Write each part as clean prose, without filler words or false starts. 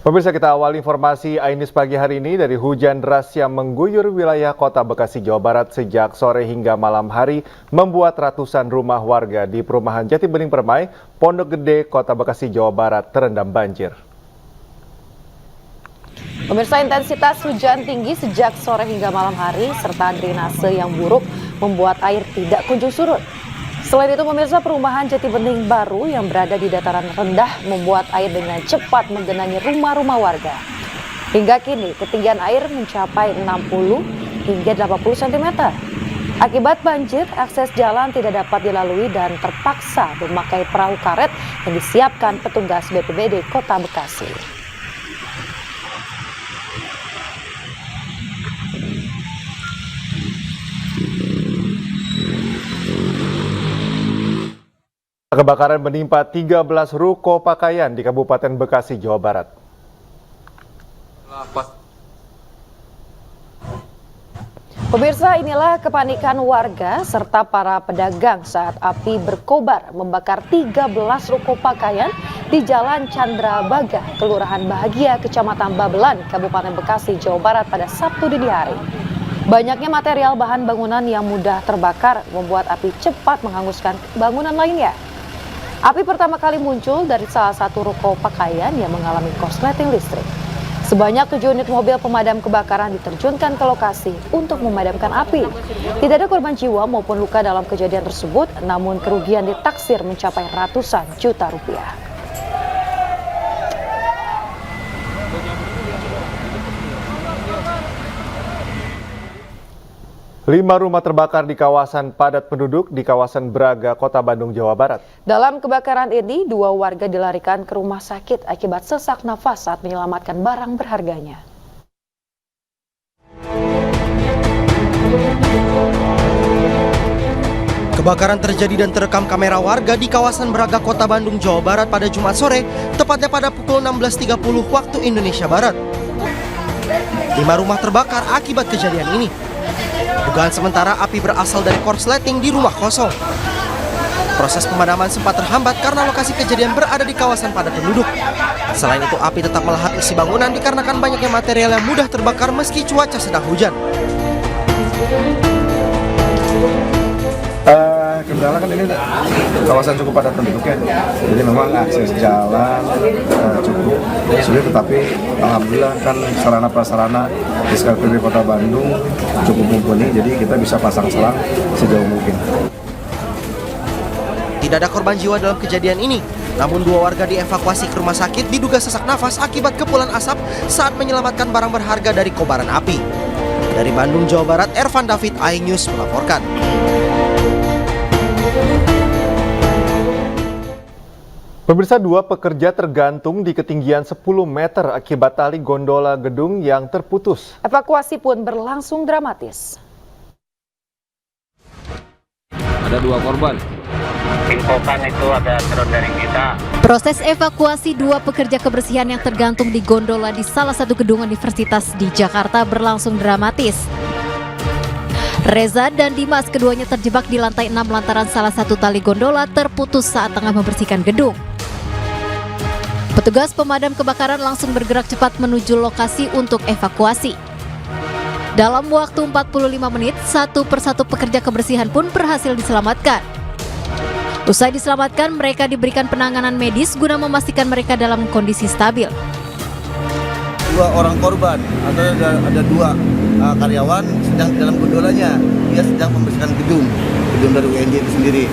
Pemirsa, kita awal informasi Ainis pagi hari ini dari hujan deras yang mengguyur wilayah Kota Bekasi, Jawa Barat sejak sore hingga malam hari membuat ratusan rumah warga di perumahan Jati Bening Permai, Pondok Gede, Kota Bekasi, Jawa Barat terendam banjir. Pemirsa, intensitas hujan tinggi sejak sore hingga malam hari serta drainase yang buruk membuat air tidak kunjung surut. Selain itu, pemirsa, perumahan Jati Bening baru yang berada di dataran rendah membuat air dengan cepat menggenangi rumah-rumah warga. Hingga kini, ketinggian air mencapai 60 hingga 80 cm. Akibat banjir, akses jalan tidak dapat dilalui dan terpaksa memakai perahu karet yang disiapkan petugas BPBD Kota Bekasi. Kebakaran menimpa 13 ruko pakaian di Kabupaten Bekasi, Jawa Barat. Pemirsa, inilah kepanikan warga serta para pedagang saat api berkobar membakar 13 ruko pakaian di Jalan Chandra Baga, Kelurahan Bahagia, Kecamatan Babelan, Kabupaten Bekasi, Jawa Barat pada Sabtu dini hari. Banyaknya material bahan bangunan yang mudah terbakar membuat api cepat menghanguskan bangunan lainnya. Api pertama kali muncul dari salah satu ruko pakaian yang mengalami korsleting listrik. Sebanyak 7 unit mobil pemadam kebakaran diterjunkan ke lokasi untuk memadamkan api. Tidak ada korban jiwa maupun luka dalam kejadian tersebut, namun kerugian ditaksir mencapai ratusan juta rupiah. Lima rumah terbakar di kawasan padat penduduk di kawasan Braga, Kota Bandung, Jawa Barat. Dalam kebakaran ini, 2 warga dilarikan ke rumah sakit akibat sesak nafas saat menyelamatkan barang berharganya. Kebakaran terjadi dan terekam kamera warga di kawasan Braga, Kota Bandung, Jawa Barat pada Jumat sore, tepatnya pada pukul 16.30 waktu Indonesia Barat. 5 rumah terbakar akibat kejadian ini. Dugaan sementara api berasal dari korsleting di rumah kosong. Proses pemadaman sempat terhambat karena lokasi kejadian berada di kawasan padat penduduk. Selain itu, api tetap melahap isi bangunan dikarenakan banyaknya material yang mudah terbakar meski cuaca sedang hujan. Kendala kan ini kawasan cukup padat penduduk ya, jadi memang akses jalan cukup sulit, tetapi alhamdulillah kan sarana prasarana di SKPD Kota Bandung cukup mumpuni, jadi kita bisa pasang selang sejauh mungkin. Tidak ada korban jiwa dalam kejadian ini, namun 2 warga dievakuasi ke rumah sakit diduga sesak nafas akibat kepulan asap saat menyelamatkan barang berharga dari kobaran api. Dari Bandung, Jawa Barat, Ervan David, iNews melaporkan. Pemirsa, 2 pekerja tergantung di ketinggian 10 meter akibat tali gondola gedung yang terputus. Evakuasi pun berlangsung dramatis. Ada 2 korban. Infokan itu ada turun dari kita. Proses evakuasi 2 pekerja kebersihan yang tergantung di gondola di salah satu gedung universitas di Jakarta berlangsung dramatis. Reza dan Dimas, keduanya terjebak di lantai 6 lantaran salah satu tali gondola terputus saat tengah membersihkan gedung. Petugas pemadam kebakaran langsung bergerak cepat menuju lokasi untuk evakuasi. Dalam waktu 45 menit, satu persatu pekerja kebersihan pun berhasil diselamatkan. Usai diselamatkan, mereka diberikan penanganan medis guna memastikan mereka dalam kondisi stabil. 2 orang korban, ada 2 karyawan sedang di dalam gondolanya. Dia sedang membersihkan gedung dari UNJ itu sendiri.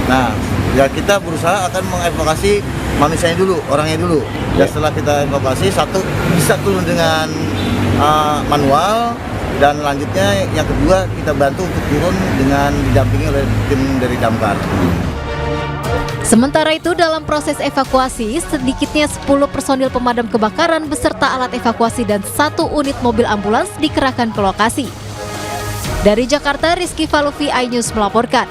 Nah, ya kita berusaha akan mengevakuasi manusianya dulu, orangnya dulu. Dan setelah kita evakuasi, satu bisa turun dengan manual, dan lanjutnya yang kedua kita bantu untuk turun dengan didampingi oleh tim dari damkar. Sementara itu, dalam proses evakuasi, sedikitnya 10 personil pemadam kebakaran beserta alat evakuasi dan 1 unit mobil ambulans dikerahkan ke lokasi. Dari Jakarta, Rizky Falufi, iNews melaporkan.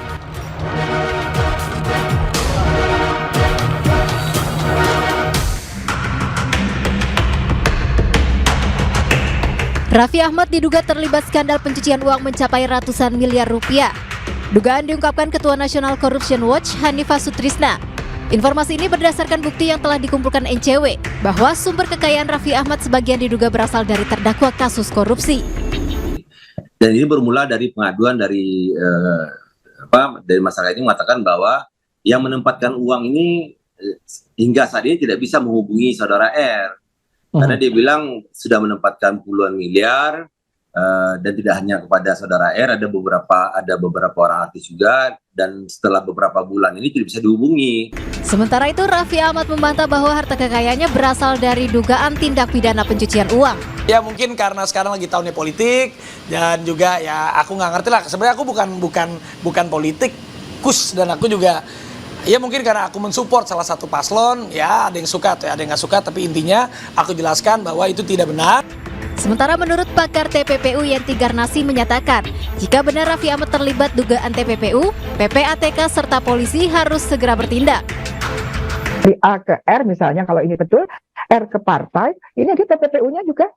Raffi Ahmad diduga terlibat skandal pencucian uang mencapai ratusan miliar rupiah. Dugaan diungkapkan Ketua Nasional Corruption Watch Hanifah Sutrisna. Informasi ini berdasarkan bukti yang telah dikumpulkan NCW bahwa sumber kekayaan Raffi Ahmad sebagian diduga berasal dari terdakwa kasus korupsi. Dan ini bermula dari pengaduan dari masyarakat ini mengatakan bahwa yang menempatkan uang ini hingga saat ini tidak bisa menghubungi saudara R karena dia bilang sudah menempatkan puluhan miliar. Dan tidak hanya kepada saudara R, ada beberapa orang artis juga, dan setelah beberapa bulan ini tidak bisa dihubungi. Sementara itu, Raffi Ahmad membantah bahwa harta kekayaannya berasal dari dugaan tindak pidana pencucian uang. Ya mungkin karena sekarang lagi tahunnya politik, dan juga ya aku nggak ngerti lah. Sebenarnya aku bukan politikus, dan aku juga ya mungkin karena aku mensupport salah satu paslon, ya ada yang suka atau ada yang nggak suka, tapi intinya aku jelaskan bahwa itu tidak benar. Sementara menurut pakar TPPU Yenti Garnasi menyatakan, jika benar Raffi Ahmad terlibat dugaan TPPU, PPATK serta polisi harus segera bertindak. Dari A ke R misalnya, kalau ini betul, R ke partai, ini di TPPU-nya juga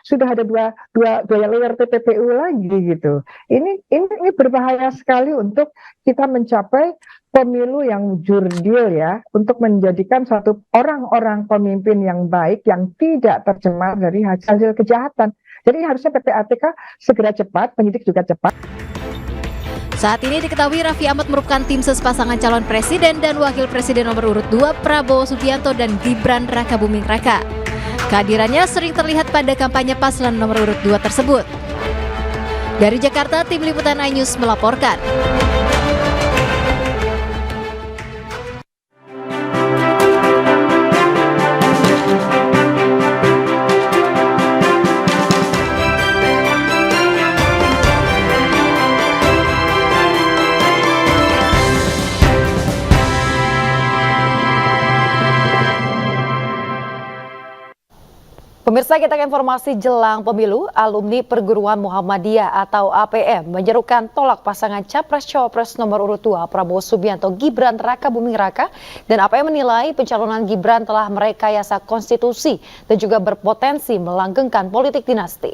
sudah ada dua layer TPPU lagi gitu. Ini berbahaya sekali untuk kita mencapai pemilu yang jurdil ya, untuk menjadikan satu orang-orang pemimpin yang baik yang tidak tercemar dari hasil kejahatan. Jadi harusnya PPATK segera cepat, penyidik juga cepat. Saat ini diketahui Raffi Ahmad merupakan tim ses pasangan calon presiden dan wakil presiden nomor urut 2 Prabowo Subianto dan Gibran Rakabuming Raka. Kehadirannya sering terlihat pada kampanye paslon nomor urut 2 tersebut. Dari Jakarta, tim liputan iNews melaporkan. Pemirsa, kita ke informasi jelang pemilu. Alumni Perguruan Muhammadiyah atau APM menyerukan tolak pasangan Capres-Cawapres nomor urut 2 Prabowo Subianto Gibran Rakabuming Raka, dan APM menilai pencalonan Gibran telah merekayasa konstitusi dan juga berpotensi melanggengkan politik dinasti.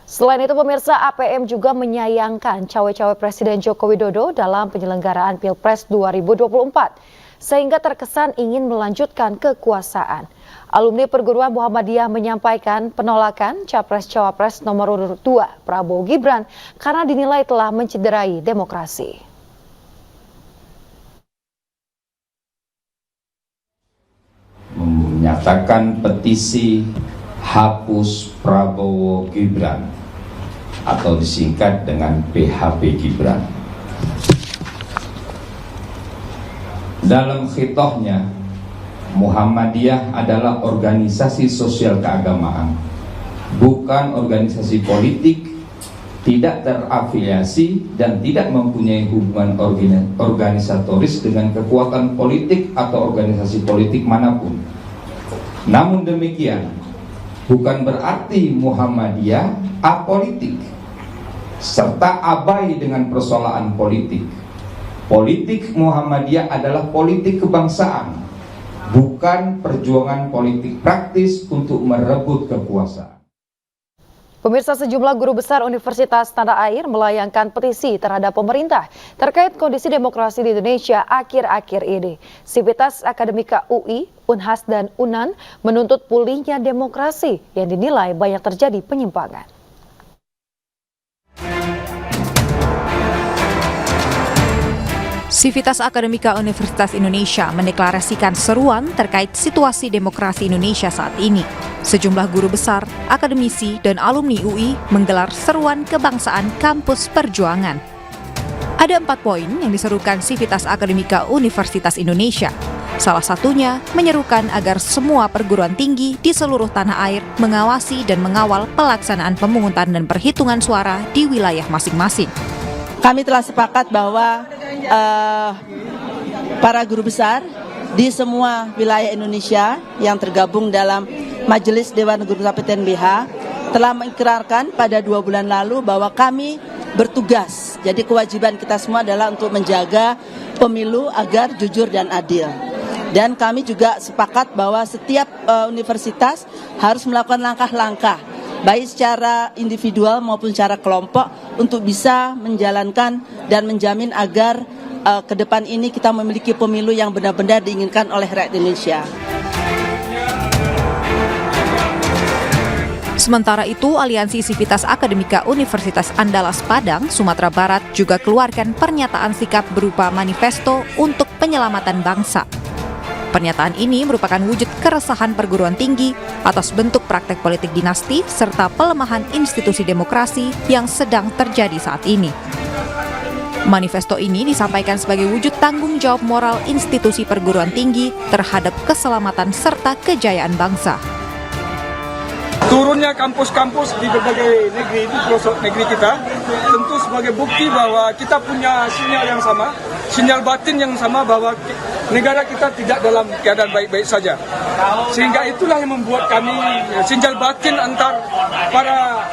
Selain itu, pemirsa, APM juga menyayangkan cawe-cawe Presiden Joko Widodo dalam penyelenggaraan Pilpres 2024 sehingga terkesan ingin melanjutkan kekuasaan. Alumni Perguruan Muhammadiyah menyampaikan penolakan Capres-Cawapres nomor urut 2 Prabowo Gibran karena dinilai telah mencederai demokrasi. Menyatakan petisi hapus Prabowo Gibran atau disingkat dengan PHP Gibran. Dalam khitohnya, Muhammadiyah adalah organisasi sosial keagamaan, bukan organisasi politik, tidak terafiliasi dan tidak mempunyai hubungan organisatoris dengan kekuatan politik atau organisasi politik manapun. Namun demikian, bukan berarti Muhammadiyah apolitik serta abai dengan persoalan politik. Politik Muhammadiyah adalah politik kebangsaan, bukan perjuangan politik praktis untuk merebut kekuasaan. Pemirsa, sejumlah guru besar Universitas Tanah Air melayangkan petisi terhadap pemerintah terkait kondisi demokrasi di Indonesia akhir-akhir ini. Sivitas Akademika UI, Unhas, dan UNAN menuntut pulihnya demokrasi yang dinilai banyak terjadi penyimpangan. Sivitas Akademika Universitas Indonesia mendeklarasikan seruan terkait situasi demokrasi Indonesia saat ini. Sejumlah guru besar, akademisi, dan alumni UI menggelar seruan kebangsaan kampus perjuangan. Ada 4 poin yang diserukan Sivitas Akademika Universitas Indonesia. Salah satunya menyerukan agar semua perguruan tinggi di seluruh tanah air mengawasi dan mengawal pelaksanaan pemungutan dan perhitungan suara di wilayah masing-masing. Kami telah sepakat bahwa para guru besar di semua wilayah Indonesia yang tergabung dalam Majelis Dewan Guru Kapiten BH telah mengikrarkan pada 2 bulan lalu bahwa kami bertugas. Jadi kewajiban kita semua adalah untuk menjaga pemilu agar jujur dan adil. Dan kami juga sepakat bahwa setiap universitas harus melakukan langkah-langkah baik secara individual maupun secara kelompok untuk bisa menjalankan dan menjamin agar ke depan ini kita memiliki pemilu yang benar-benar diinginkan oleh rakyat Indonesia. Sementara itu, Aliansi Sivitas Akademika Universitas Andalas Padang, Sumatera Barat juga keluarkan pernyataan sikap berupa manifesto untuk penyelamatan bangsa. Pernyataan ini merupakan wujud keresahan perguruan tinggi atas bentuk praktek politik dinasti serta pelemahan institusi demokrasi yang sedang terjadi saat ini. Manifesto ini disampaikan sebagai wujud tanggung jawab moral institusi perguruan tinggi terhadap keselamatan serta kejayaan bangsa. Turunnya kampus-kampus di berbagai negeri itu, pelosok negeri kita, tentu sebagai bukti bahwa kita punya sinyal yang sama, sinyal batin yang sama bahwa negara kita tidak dalam keadaan baik-baik saja. Sehingga itulah yang membuat kami sinyal batin antar para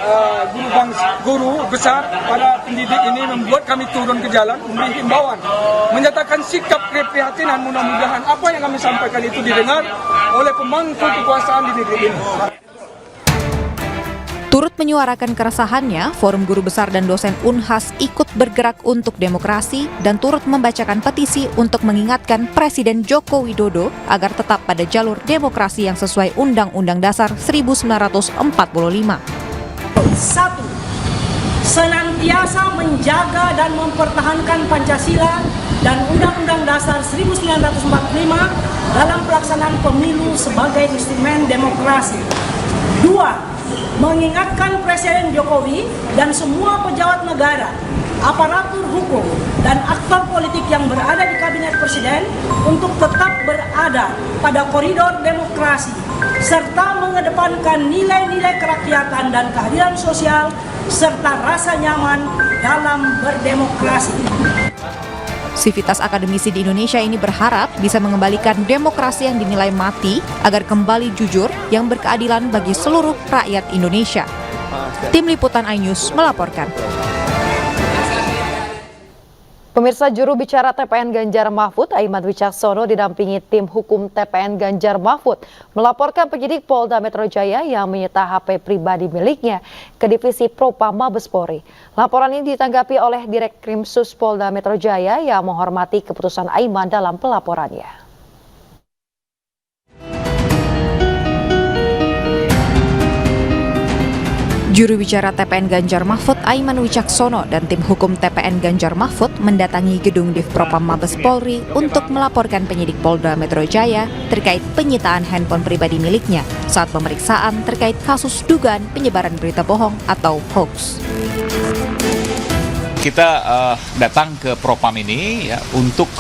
guru besar, para pendidik ini membuat kami turun ke jalan, memberi himbauan, menyatakan sikap keprihatinan. Mudah-mudahan apa yang kami sampaikan itu didengar oleh pemangku kekuasaan di negeri ini. Turut menyuarakan keresahannya, Forum Guru Besar dan Dosen Unhas ikut bergerak untuk demokrasi dan turut membacakan petisi untuk mengingatkan Presiden Joko Widodo agar tetap pada jalur demokrasi yang sesuai Undang-Undang Dasar 1945. 1. Senantiasa menjaga dan mempertahankan Pancasila dan Undang-Undang Dasar 1945 dalam pelaksanaan pemilu sebagai instrumen demokrasi. 2. Mengingatkan Presiden Jokowi dan semua pejabat negara, aparatur hukum, dan aktor politik yang berada di Kabinet Presiden untuk tetap berada pada koridor demokrasi, serta mengedepankan nilai-nilai kerakyatan dan keadilan sosial, serta rasa nyaman dalam berdemokrasi. Sivitas akademisi di Indonesia ini berharap bisa mengembalikan demokrasi yang dinilai mati agar kembali jujur yang berkeadilan bagi seluruh rakyat Indonesia. Tim Liputan iNews melaporkan. Pemirsa, juru bicara TPN Ganjar Mahfud, Aiman Wicaksono didampingi tim hukum TPN Ganjar Mahfud melaporkan penyidik Polda Metro Jaya yang menyita HP pribadi miliknya ke Divisi Propam Mabes Polri. Laporan ini ditanggapi oleh Direkkrimsus Polda Metro Jaya yang menghormati keputusan Aiman dalam pelaporannya. Juru bicara TPN Ganjar Mahfud, Aiman Wicaksono, dan tim hukum TPN Ganjar Mahfud mendatangi gedung Divpropam Mabes Polri untuk melaporkan penyidik Polda Metro Jaya terkait penyitaan handphone pribadi miliknya saat pemeriksaan terkait kasus dugaan penyebaran berita bohong atau hoax. Kita datang ke Propam ini ya, untuk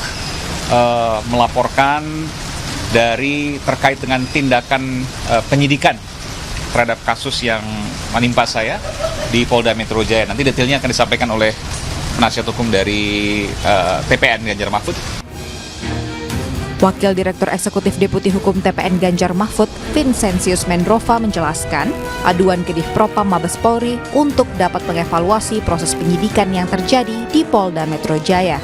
melaporkan dari terkait dengan tindakan penyidikan terhadap kasus yang menimpa saya di Polda Metro Jaya. Nanti detailnya akan disampaikan oleh penasihat hukum dari TPN Ganjar Mahfud. Wakil Direktur Eksekutif Deputi Hukum TPN Ganjar Mahfud, Vincentius Mendrova menjelaskan, aduan ke Divpropam Mabes Polri untuk dapat mengevaluasi proses penyidikan yang terjadi di Polda Metro Jaya.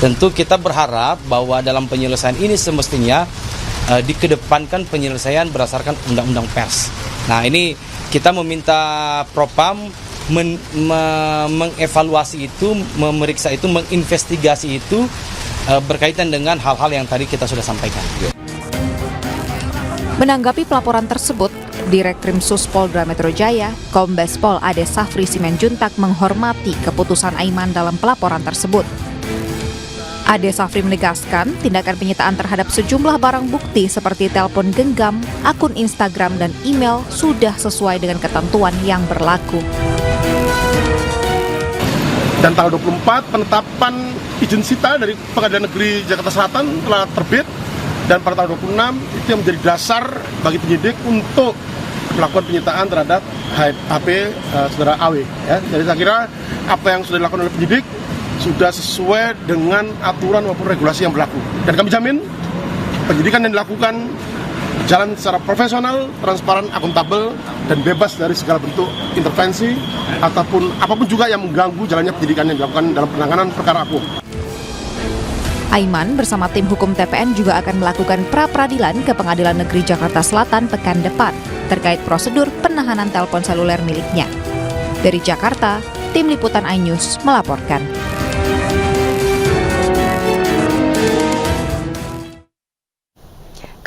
Tentu kita berharap bahwa dalam penyelesaian ini semestinya dikedepankan penyelesaian berdasarkan undang-undang pers. Nah, ini kita meminta Propam mengevaluasi itu, memeriksa itu, menginvestigasi itu berkaitan dengan hal-hal yang tadi kita sudah sampaikan. Menanggapi pelaporan tersebut, Direkkrimsus Polda Metro Jaya, Kombes Pol Ade Safri Simenjuntak menghormati keputusan Aiman dalam pelaporan tersebut. Ade Safri menegaskan tindakan penyitaan terhadap sejumlah barang bukti seperti telepon genggam, akun Instagram, dan email sudah sesuai dengan ketentuan yang berlaku. Dan tanggal 24 penetapan izin sita dari Pengadilan Negeri Jakarta Selatan telah terbit, dan pada tanggal 26 itu yang menjadi dasar bagi penyidik untuk melakukan penyitaan terhadap HP saudara AW. Ya. Jadi saya kira apa yang sudah dilakukan oleh penyidik sudah sesuai dengan aturan maupun regulasi yang berlaku. Dan kami jamin penyidikan yang dilakukan berjalan secara profesional, transparan, akuntabel, dan bebas dari segala bentuk intervensi ataupun apapun juga yang mengganggu jalannya penyidikan yang dilakukan dalam penanganan perkara hukum. Aiman bersama tim hukum TPN juga akan melakukan pra-peradilan ke Pengadilan Negeri Jakarta Selatan pekan depan terkait prosedur penahanan telepon seluler miliknya. Dari Jakarta, Tim Liputan iNews melaporkan.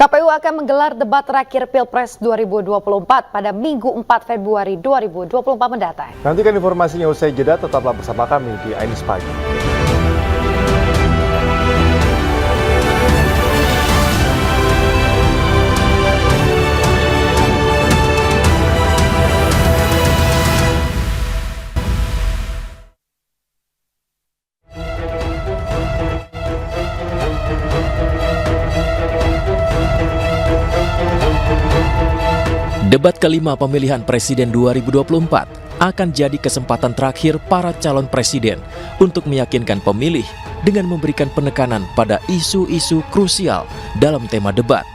KPU akan menggelar debat terakhir Pilpres 2024 pada Minggu 4 Februari 2024 mendatang. Nantikan informasinya usai jeda, tetaplah bersama kami di Ainis Pagi. Debat kelima pemilihan presiden 2024 akan jadi kesempatan terakhir para calon presiden untuk meyakinkan pemilih dengan memberikan penekanan pada isu-isu krusial dalam tema debat.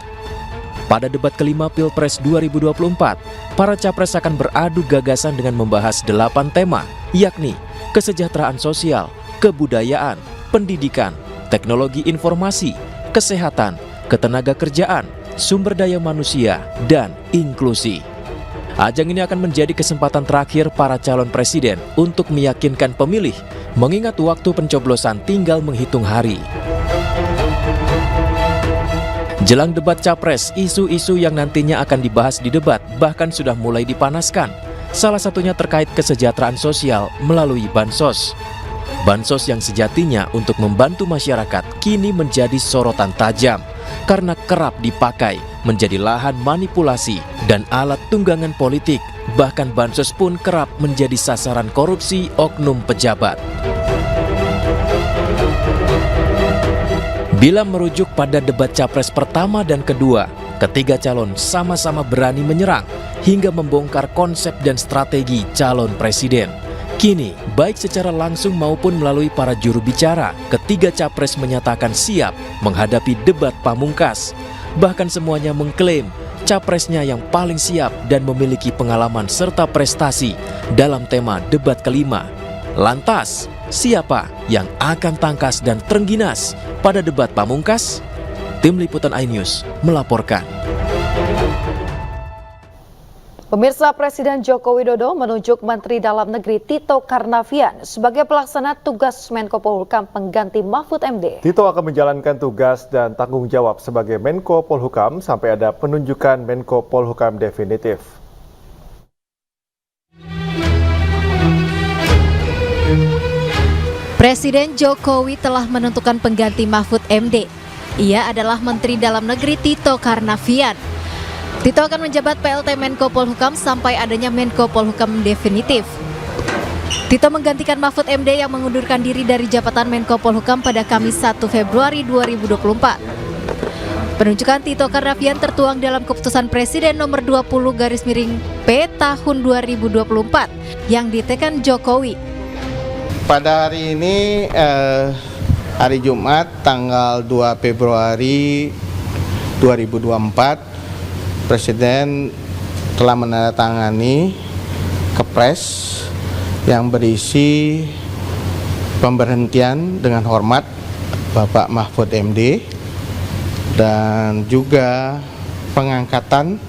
Pada debat kelima Pilpres 2024, para capres akan beradu gagasan dengan membahas 8 tema, yakni kesejahteraan sosial, kebudayaan, pendidikan, teknologi informasi, kesehatan, ketenaga kerjaan, sumber daya manusia, dan inklusi. Ajang ini akan menjadi kesempatan terakhir para calon presiden untuk meyakinkan pemilih, mengingat waktu pencoblosan tinggal menghitung hari. Jelang debat capres, isu-isu yang nantinya akan dibahas di debat bahkan sudah mulai dipanaskan. Salah satunya terkait kesejahteraan sosial melalui bansos. Bansos yang sejatinya untuk membantu masyarakat kini menjadi sorotan tajam karena kerap dipakai menjadi lahan manipulasi dan alat tunggangan politik. Bahkan bansos pun kerap menjadi sasaran korupsi oknum pejabat. Bila merujuk pada debat capres pertama dan kedua, ketiga calon sama-sama berani menyerang hingga membongkar konsep dan strategi calon presiden. Kini, baik secara langsung maupun melalui para juru bicara, ketiga capres menyatakan siap menghadapi debat pamungkas. Bahkan semuanya mengklaim capresnya yang paling siap dan memiliki pengalaman serta prestasi dalam tema debat kelima. Lantas, siapa yang akan tangkas dan terengginas pada debat pamungkas? Tim Liputan iNews melaporkan. Pemirsa, Presiden Joko Widodo menunjuk Menteri Dalam Negeri Tito Karnavian sebagai pelaksana tugas Menko Polhukam pengganti Mahfud MD. Tito akan menjalankan tugas dan tanggung jawab sebagai Menko Polhukam sampai ada penunjukan Menko Polhukam definitif. Presiden Jokowi telah menentukan pengganti Mahfud MD. Ia adalah Menteri Dalam Negeri Tito Karnavian. Tito akan menjabat PLT Menko Polhukam sampai adanya Menko Polhukam definitif. Tito menggantikan Mahfud MD yang mengundurkan diri dari jabatan Menko Polhukam pada Kamis 1 Februari 2024. Penunjukan Tito Karnavian tertuang dalam keputusan Presiden nomor 20/P tahun 2024 yang ditekan Jokowi. Pada hari ini, hari Jumat tanggal 2 Februari 2024, Presiden telah menandatangani Kepres yang berisi pemberhentian dengan hormat Bapak Mahfud MD dan juga pengangkatan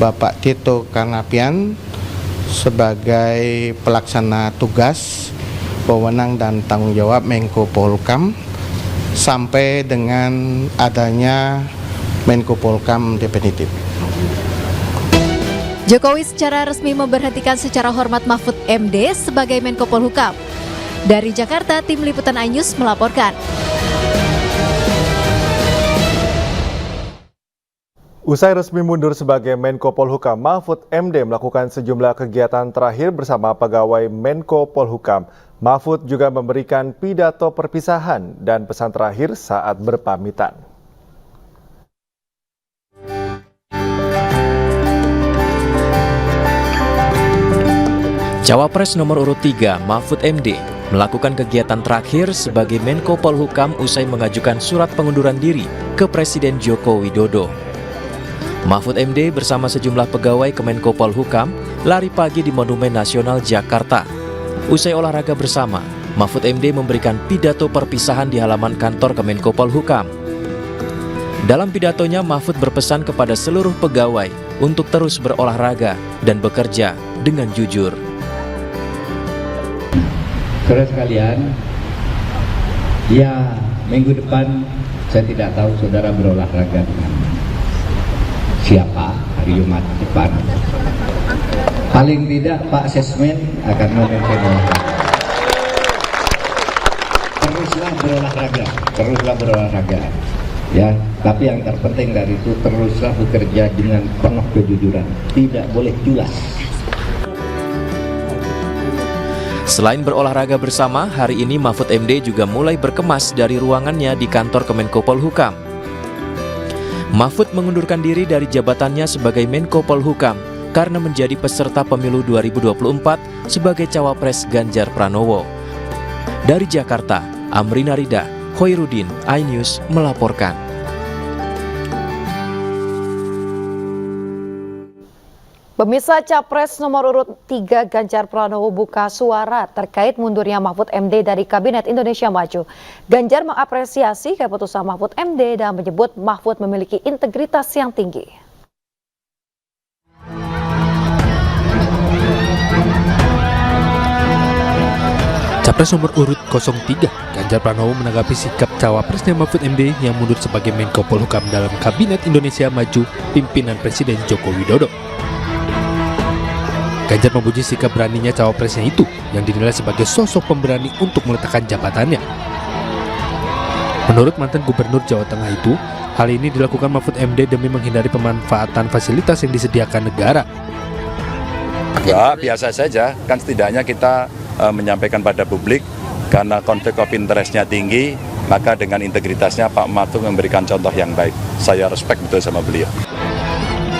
Bapak Tito Karnavian sebagai pelaksana tugas, wewenang dan tanggung jawab Menko Polhukam sampai dengan adanya Menko Polhukam definitif. Jokowi secara resmi memberhentikan secara hormat Mahfud MD sebagai Menko Polhukam. Dari Jakarta, Tim Liputan iNews melaporkan. Usai resmi mundur sebagai Menko Polhukam, Mahfud MD melakukan sejumlah kegiatan terakhir bersama pegawai Menko Polhukam. Mahfud juga memberikan pidato perpisahan dan pesan terakhir saat berpamitan. Cawapres nomor urut 3, Mahfud MD, melakukan kegiatan terakhir sebagai Menko Polhukam usai mengajukan surat pengunduran diri ke Presiden Joko Widodo. Mahfud MD bersama sejumlah pegawai Kemenko Polhukam lari pagi di Monumen Nasional Jakarta. Usai olahraga bersama, Mahfud MD memberikan pidato perpisahan di halaman kantor Kemenko Polhukam. Dalam pidatonya, Mahfud berpesan kepada seluruh pegawai untuk terus berolahraga dan bekerja dengan jujur. Saudara sekalian, ya minggu depan saya tidak tahu saudara berolahraga di mana. siapa hari Jumat depan. Paling tidak Pak Sesmen akan memimpin olahraga. Teruslah berolahraga. Ya, tapi yang terpenting dari itu teruslah bekerja dengan penuh kejujuran, tidak boleh culas. Selain berolahraga bersama, hari ini Mahfud MD juga mulai berkemas dari ruangannya di kantor Kemenko Polhukam. Mahfud mengundurkan diri dari jabatannya sebagai Menko Polhukam karena menjadi peserta pemilu 2024 sebagai cawapres Ganjar Pranowo. Dari Jakarta, Amrina Rida, Hoirudin, iNews melaporkan. Pemirsa, Capres nomor urut 3 Ganjar Pranowo buka suara terkait mundurnya Mahfud MD dari Kabinet Indonesia Maju. Ganjar mengapresiasi keputusan Mahfud MD dan menyebut Mahfud memiliki integritas yang tinggi. Capres nomor urut 03, Ganjar Pranowo menanggapi sikap cawapresnya Mahfud MD yang mundur sebagai Menko Polhukam dalam Kabinet Indonesia Maju pimpinan Presiden Joko Widodo. Ganjar memuji sikap beraninya cawapresnya itu yang dinilai sebagai sosok pemberani untuk meletakkan jabatannya. Menurut mantan Gubernur Jawa Tengah itu, hal ini dilakukan Mahfud MD demi menghindari pemanfaatan fasilitas yang disediakan negara. Ya, biasa saja, kan setidaknya kita menyampaikan pada publik karena konflik of interest-nya tinggi, maka dengan integritasnya Pak Mahfud memberikan contoh yang baik. Saya respect betul sama beliau.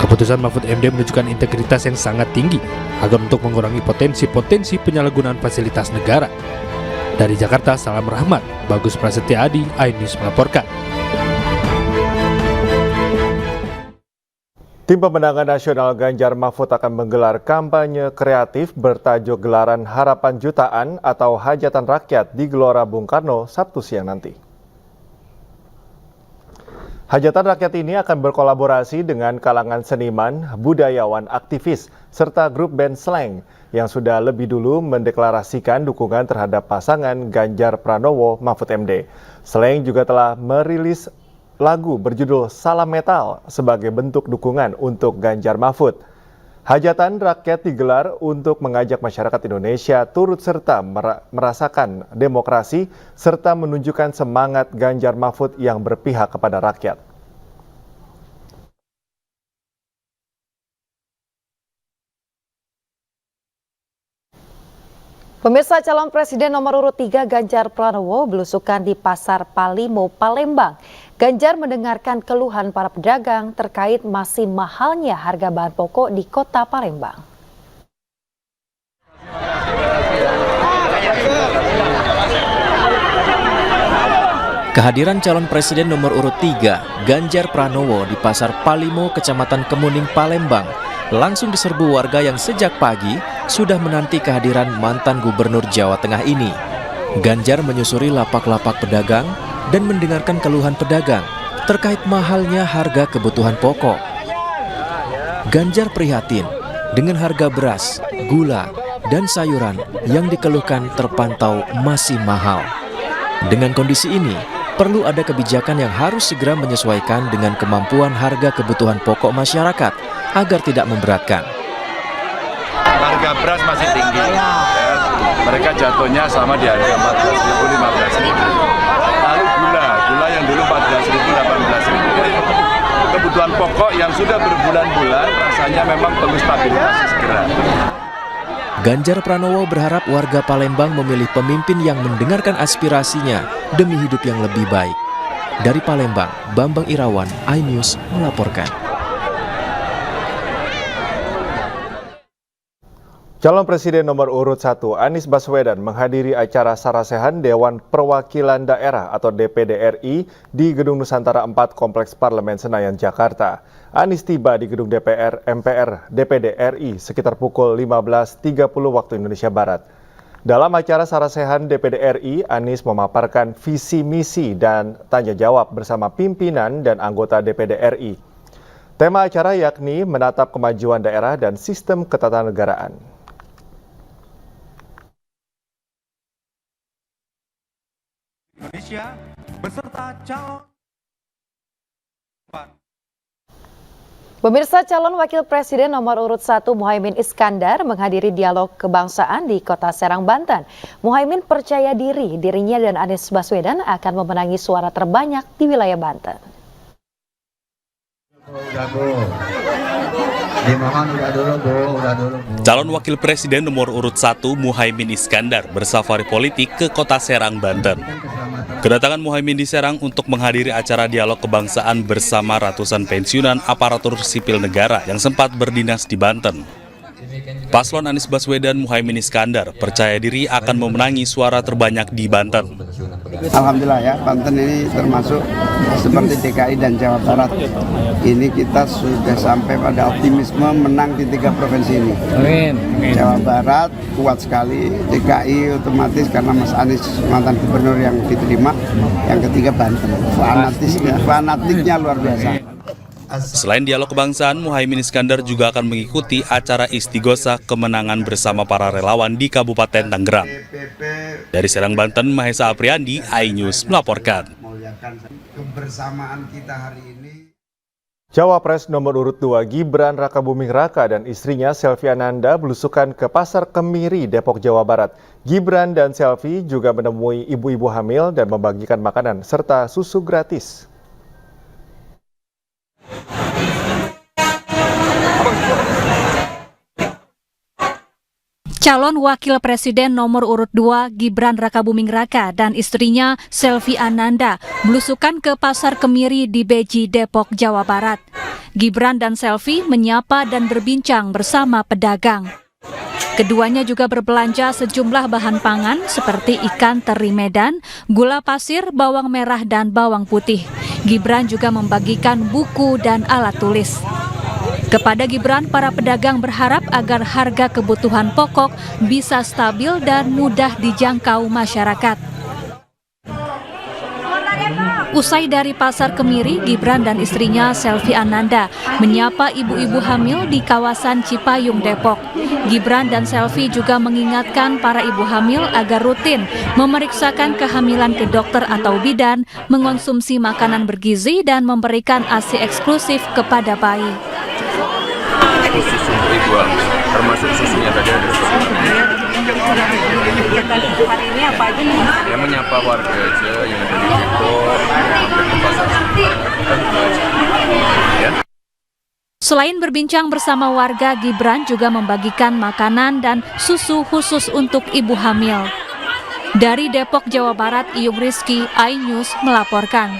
Keputusan Mahfud MD menunjukkan integritas yang sangat tinggi agar untuk mengurangi potensi-potensi penyalahgunaan fasilitas negara. Dari Jakarta, Salam Rahmat, Bagus Prasetya Adi, iNews melaporkan. Tim pemenangan nasional Ganjar Mahfud akan menggelar kampanye kreatif bertajuk Gelaran Harapan Jutaan atau Hajatan Rakyat di Gelora Bung Karno Sabtu siang nanti. Hajatan rakyat ini akan berkolaborasi dengan kalangan seniman, budayawan, aktivis, serta grup band slang yang sudah lebih dulu mendeklarasikan dukungan terhadap pasangan Ganjar Pranowo Mahfud MD. Slang juga telah merilis lagu berjudul Salam Metal sebagai bentuk dukungan untuk Ganjar Mahfud. Hajatan rakyat digelar untuk mengajak masyarakat Indonesia turut serta merasakan demokrasi serta menunjukkan semangat Ganjar Mahfud yang berpihak kepada rakyat. Pemirsa, calon presiden nomor urut 3 Ganjar Pranowo belusukan di Pasar Palimo, Palembang. Ganjar mendengarkan keluhan para pedagang terkait masih mahalnya harga bahan pokok di kota Palembang. Kehadiran calon presiden nomor urut 3 Ganjar Pranowo di Pasar Palimo, Kecamatan Kemuning, Palembang langsung diserbu warga yang sejak pagi sudah menanti kehadiran mantan gubernur Jawa Tengah ini. Ganjar menyusuri lapak-lapak pedagang dan mendengarkan keluhan pedagang terkait mahalnya harga kebutuhan pokok. Ganjar prihatin dengan harga beras, gula, dan sayuran yang dikeluhkan terpantau masih mahal. Dengan kondisi ini, perlu ada kebijakan yang harus segera menyesuaikan dengan kemampuan harga kebutuhan pokok masyarakat agar tidak memberatkan. Harga beras masih tinggi, ya. Mereka jatuhnya sama di harga 14.000, 15.000. Lalu gula yang dulu 14.000, 18.000. Kebutuhan pokok yang sudah berbulan-bulan rasanya memang perlu stabilisasi segera. Ganjar Pranowo berharap warga Palembang memilih pemimpin yang mendengarkan aspirasinya demi hidup yang lebih baik. Dari Palembang, Bambang Irawan, iNews melaporkan. Calon Presiden nomor urut 1 Anies Baswedan menghadiri acara sarasehan Dewan Perwakilan Daerah atau DPD RI di Gedung Nusantara 4 Kompleks Parlemen Senayan, Jakarta. Anies tiba di Gedung DPR MPR DPD RI sekitar pukul 15.30 waktu Indonesia Barat. Dalam acara sarasehan DPD RI, Anies memaparkan visi misi dan tanya jawab bersama pimpinan dan anggota DPD RI. Tema acara yakni menatap kemajuan daerah dan sistem ketatanegaraan. Indonesia beserta calon. Pemirsa, calon wakil presiden nomor urut 1 Muhaimin Iskandar menghadiri dialog kebangsaan di Kota Serang, Banten. Muhaimin percaya dirinya dan Anies Baswedan akan memenangi suara terbanyak di wilayah Banten. Calon wakil presiden nomor urut 1 Muhaimin Iskandar bersafari politik ke Kota Serang, Banten. Kedatangan Muhaimin di Serang untuk menghadiri acara dialog kebangsaan bersama ratusan pensiunan aparatur sipil negara yang sempat berdinas di Banten. Paslon Anies Baswedan Muhaimin Iskandar percaya diri akan memenangi suara terbanyak di Banten. Alhamdulillah ya, Banten ini termasuk seperti DKI dan Jawa Barat. Ini kita sudah sampai pada optimisme menang di 3 provinsi ini. Amin. Jawa Barat kuat sekali, DKI otomatis karena Mas Anies mantan gubernur yang diterima. Yang ketiga Banten, fanatiknya luar biasa. Selain dialog kebangsaan, Muhaimin Iskandar juga akan mengikuti acara Istighosah kemenangan bersama para relawan di Kabupaten Tangerang. Dari Serang, Banten, Mahesa Apriandi, iNews melaporkan. Kebersamaan kita hari ini. Cawapres nomor urut 2 Gibran Rakabuming Raka dan istrinya Selvi Ananda belusukan ke Pasar Kemiri, Depok, Jawa Barat. Gibran dan Selvi juga menemui ibu-ibu hamil dan membagikan makanan serta susu gratis. Calon Wakil Presiden nomor urut 2 Gibran Rakabuming Raka dan istrinya Selvi Ananda belusukan ke Pasar Kemiri di Beji, Depok, Jawa Barat. Gibran dan Selvi menyapa dan berbincang bersama pedagang. Keduanya juga berbelanja sejumlah bahan pangan seperti ikan teri Medan, gula pasir, bawang merah, dan bawang putih. Gibran juga membagikan buku dan alat tulis. Kepada Gibran, para pedagang berharap agar harga kebutuhan pokok bisa stabil dan mudah dijangkau masyarakat. Usai dari Pasar Kemiri, Gibran dan istrinya Selvi Ananda menyapa ibu-ibu hamil di kawasan Cipayung, Depok. Gibran dan Selvi juga mengingatkan para ibu hamil agar rutin memeriksakan kehamilan ke dokter atau bidan, mengonsumsi makanan bergizi, dan memberikan ASI eksklusif kepada bayi. Khusus untuk ibu hamil, termasuk susunya tadi ada susu. Kegiatan hari ini apa aja nih? Ya menyapa warga aja yang ada di Depok, hampir ke pasar. Ya. Selain berbincang bersama warga, Gibran juga membagikan makanan dan susu khusus untuk ibu hamil. Dari Depok, Jawa Barat, Iyung Rizky, iNews melaporkan.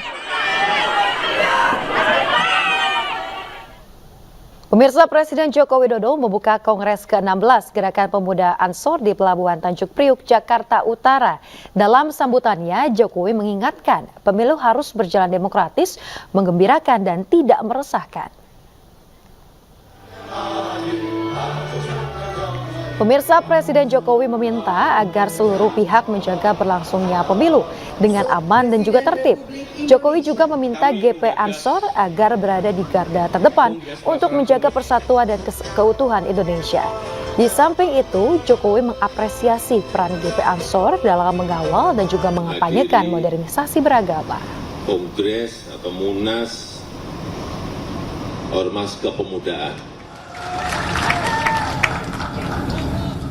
Pemirsa, Presiden Joko Widodo membuka Kongres ke-16 Gerakan Pemuda Ansor di Pelabuhan Tanjung Priuk, Jakarta Utara. Dalam sambutannya, Jokowi mengingatkan pemilu harus berjalan demokratis, menggembirakan, dan tidak meresahkan. Pemirsa, Presiden Jokowi meminta agar seluruh pihak menjaga berlangsungnya pemilu dengan aman dan juga tertib. Jokowi juga meminta GP Ansor agar berada di garda terdepan untuk menjaga persatuan dan keutuhan Indonesia. Di samping itu, Jokowi mengapresiasi peran GP Ansor dalam mengawal dan juga mengampanyekan modernisasi beragama. Kongres atau Munas Ormas Kepemudaan.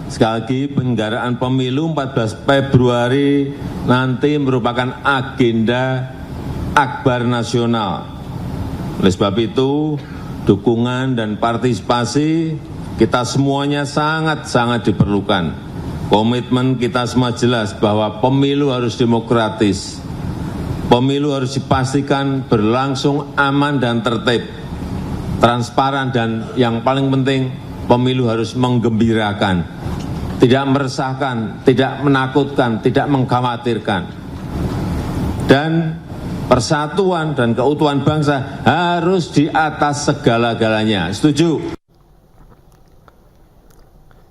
Sekali lagi, penyelenggaraan pemilu 14 Februari nanti merupakan agenda akbar nasional. Oleh sebab itu, dukungan dan partisipasi kita semuanya sangat-sangat diperlukan. Komitmen kita semua jelas bahwa pemilu harus demokratis. Pemilu harus dipastikan berlangsung aman dan tertib, transparan, dan yang paling penting, pemilu harus menggembirakan. Tidak meresahkan, tidak menakutkan, tidak mengkhawatirkan. Dan persatuan dan keutuhan bangsa harus di atas segala-galanya. Setuju?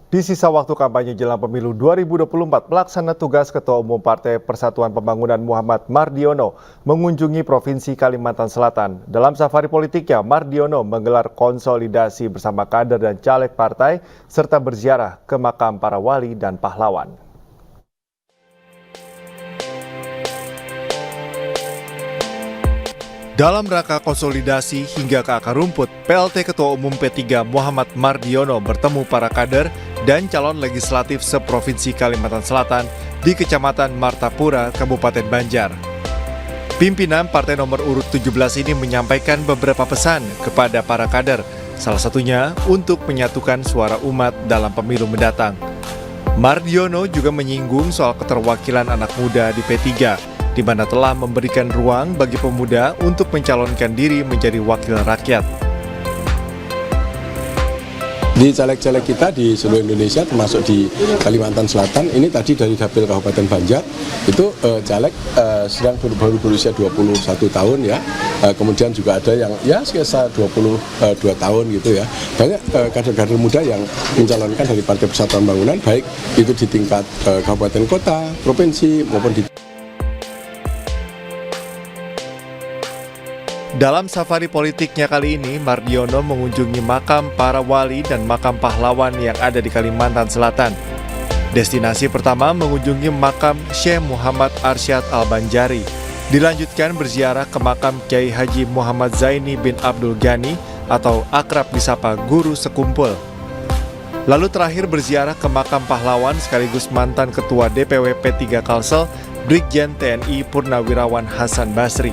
Di sisa waktu kampanye jelang pemilu 2024, pelaksana tugas Ketua Umum Partai Persatuan Pembangunan Muhammad Mardiono mengunjungi Provinsi Kalimantan Selatan. Dalam safari politiknya, Mardiono menggelar konsolidasi bersama kader dan caleg partai, serta berziarah ke makam para wali dan pahlawan. Dalam rangka konsolidasi hingga ke akar rumput, PLT Ketua Umum P3 Muhammad Mardiono bertemu para kader dan calon legislatif seprovinsi Kalimantan Selatan di Kecamatan Martapura, Kabupaten Banjar. Pimpinan partai nomor urut 17 ini menyampaikan beberapa pesan kepada para kader, salah satunya untuk menyatukan suara umat dalam pemilu mendatang. Mardiono juga menyinggung soal keterwakilan anak muda di P3, di mana telah memberikan ruang bagi pemuda untuk mencalonkan diri menjadi wakil rakyat. Di caleg-caleg kita di seluruh Indonesia, termasuk di Kalimantan Selatan, ini tadi dari Dapil Kabupaten Banjar, itu caleg sedang baru berusia 21 tahun ya, kemudian juga ada yang ya sekitar 22 tahun gitu ya. Banyak kader-kader muda yang mencalonkan dari Partai Persatuan Pembangunan, baik itu di tingkat kabupaten kota, provinsi, maupun di Dalam safari politiknya kali ini, Mardiono mengunjungi makam para wali dan makam pahlawan yang ada di Kalimantan Selatan. Destinasi pertama mengunjungi makam Syekh Muhammad Arsyad Al-Banjari. Dilanjutkan berziarah ke makam Kiai Haji Muhammad Zaini bin Abdul Ghani atau akrab disapa Guru Sekumpul. Lalu terakhir berziarah ke makam pahlawan sekaligus mantan Ketua DPW P3 Kalsel, Brigjen TNI Purnawirawan Hasan Basri.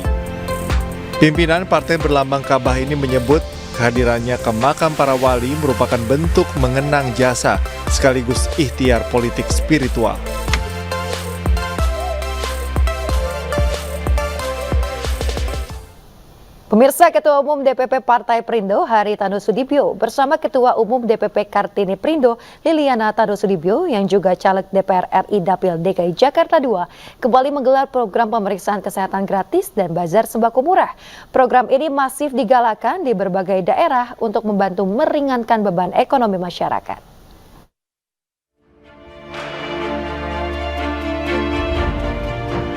Pimpinan partai berlambang Ka'bah ini menyebut kehadirannya ke makam para wali merupakan bentuk mengenang jasa sekaligus ikhtiar politik spiritual. Pemirsa, Ketua Umum DPP Partai Perindo Haritanu Sudibyo bersama Ketua Umum DPP Kartini Perindo Liliana Tanu Sudibyo yang juga caleg DPR RI Dapil DKI Jakarta II kembali menggelar program pemeriksaan kesehatan gratis dan bazar sembako murah. Program ini masif digalakan di berbagai daerah untuk membantu meringankan beban ekonomi masyarakat.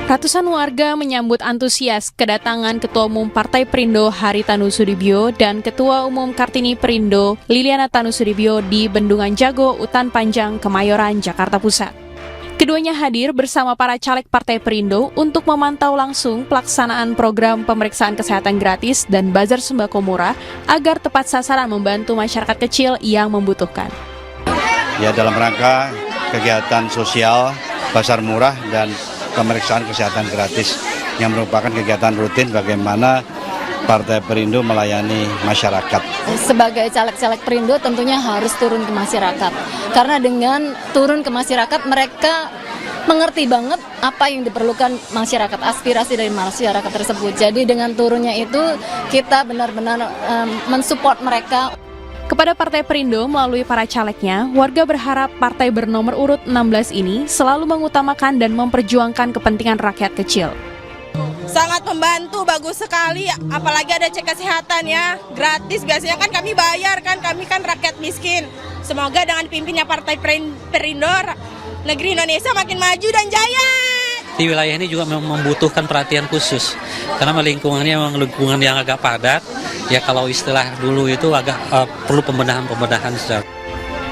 Ratusan warga menyambut antusias kedatangan Ketua Umum Partai Perindo Haritanu Sudibyo dan Ketua Umum Kartini Perindo Liliana Tanu Sudibyo di Bendungan Jago, Utan Panjang, Kemayoran, Jakarta Pusat. Keduanya hadir bersama para caleg Partai Perindo untuk memantau langsung pelaksanaan program pemeriksaan kesehatan gratis dan bazar sembako murah agar tepat sasaran membantu masyarakat kecil yang membutuhkan. Ya, dalam rangka kegiatan sosial, bazar murah dan pemeriksaan kesehatan gratis yang merupakan kegiatan rutin bagaimana Partai Perindo melayani masyarakat. Sebagai caleg-caleg Perindo tentunya harus turun ke masyarakat. Karena dengan turun ke masyarakat mereka mengerti banget apa yang diperlukan masyarakat, aspirasi dari masyarakat tersebut. Jadi dengan turunnya itu kita benar-benar mensupport mereka. Kepada Partai Perindo melalui para calegnya, warga berharap partai bernomor urut 16 ini selalu mengutamakan dan memperjuangkan kepentingan rakyat kecil. Sangat membantu, bagus sekali, apalagi ada cek kesehatan ya, gratis, biasanya kan kami bayar kan, kami kan rakyat miskin. Semoga dengan pimpinnya Partai Perindo, negeri Indonesia makin maju dan jaya. Di wilayah ini juga membutuhkan perhatian khusus, karena lingkungannya memang lingkungan yang agak padat. Ya kalau istilah dulu itu agak perlu pembenahan secara.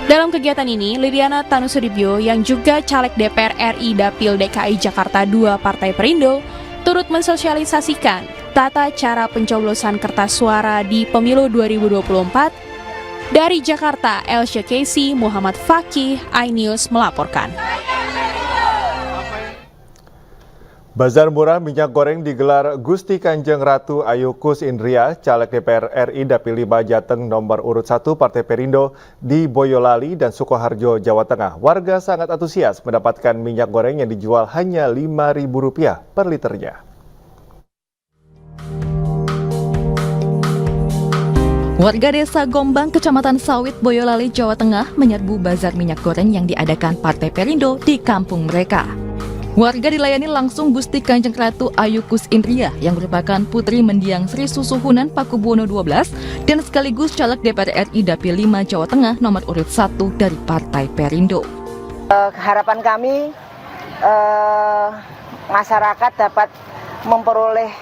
Dalam kegiatan ini, Liliana Tanu Sudibyo yang juga caleg DPR RI Dapil DKI Jakarta II Partai Perindo turut mensosialisasikan tata cara pencoblosan kertas suara di Pemilu 2024. Dari Jakarta, Elsya Casey, Muhammad Fakih, iNews melaporkan. Bazar murah minyak goreng digelar Gusti Kanjeng Ratu Ayu Kus Indria, caleg DPR RI Dapil 5 Jateng nomor urut 1 Partai Perindo di Boyolali dan Sukoharjo, Jawa Tengah. Warga sangat antusias mendapatkan minyak goreng yang dijual hanya Rp5.000 per liternya. Warga Desa Gombang, Kecamatan Sawit, Boyolali, Jawa Tengah menyerbu bazar minyak goreng yang diadakan Partai Perindo di kampung mereka. Warga dilayani langsung Gusti Kanjeng Ratu Ayu Kus Indria yang merupakan putri mendiang Sri Susuhunan Pakubuwono XII dan sekaligus caleg DPR RI Dapil 5 Jawa Tengah nomor urut 1 dari Partai Perindo. Harapan kami masyarakat dapat memperoleh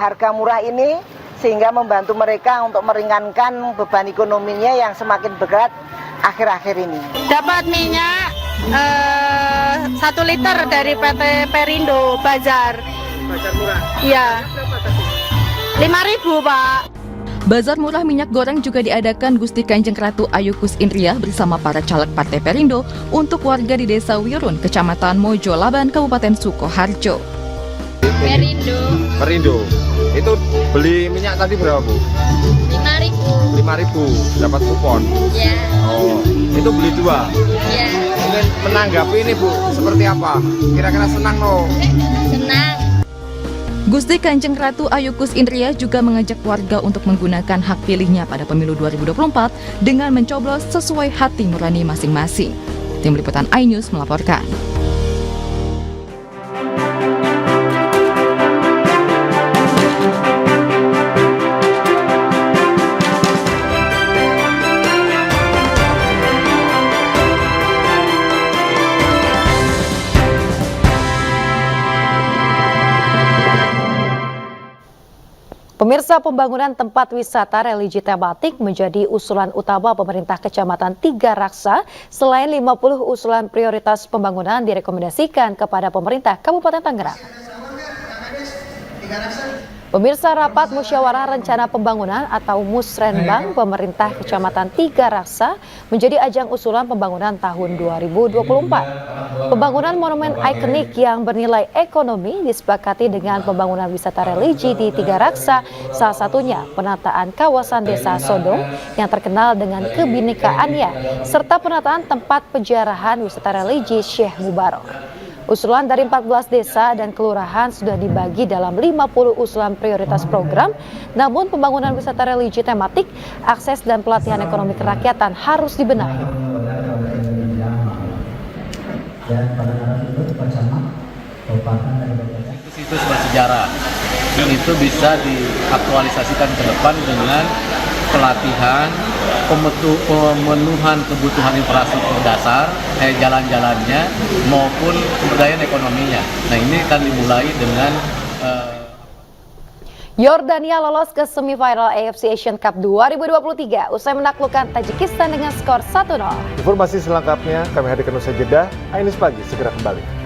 harga murah ini sehingga membantu mereka untuk meringankan beban ekonominya yang semakin berat akhir-akhir ini. Dapat minyak 1 liter dari PT Perindo Bazar. Bazar murah? Iya. 5.000 Pak. Bazar murah minyak goreng juga diadakan Gusti Kanjeng Ratu Ayukus Indriah bersama para caleg Partai Perindo untuk warga di Desa Wirun, Kecamatan Mojo Laban, Kabupaten Sukoharjo. Perindo. Itu beli minyak tadi berapa, Bu? 5.000. 5.000, dapat kupon. Ya. Oh, itu beli 2. Ya. Mungkin menanggapi ini, Bu, seperti apa? Kira-kira senang loh. Senang. Gusti Kanjeng Ratu Ayukus Indriah juga mengajak warga untuk menggunakan hak pilihnya pada pemilu 2024 dengan mencoblos sesuai hati nurani masing-masing. Tim Liputan iNews melaporkan. Pemirsa, pembangunan tempat wisata religi tematik menjadi usulan utama pemerintah Kecamatan Tiga Raksa. Selain 50 usulan prioritas pembangunan direkomendasikan kepada pemerintah Kabupaten Tangerang. Pemirsa, rapat musyawarah rencana pembangunan atau Musrenbang pemerintah Kecamatan Tiga Raksa menjadi ajang usulan pembangunan tahun 2024. Pembangunan monumen ikonik yang bernilai ekonomi disepakati dengan pembangunan wisata religi di Tiga Raksa, salah satunya penataan kawasan Desa Sodong yang terkenal dengan kebinekaannya, serta penataan tempat penjarahan wisata religi Syekh Mubarok. Usulan dari 14 desa dan kelurahan sudah dibagi dalam 50 usulan prioritas program, namun pembangunan wisata religi tematik, akses dan pelatihan ekonomi kerakyatan harus dibenahi. Situs bersejarah itu bisa diaktualisasikan ke depan dengan pelatihan, pemenuhan kebutuhan infrastruktur dasar, jalan-jalannya maupun pemberdayaan ekonominya. Nah, ini akan dimulai dengan Yordania lolos ke semifinal AFC Asian Cup 2023 usai menaklukkan Tajikistan dengan skor 1-0. Informasi selengkapnya kami hadirkan usai jeda. iNews Pagi segera kembali.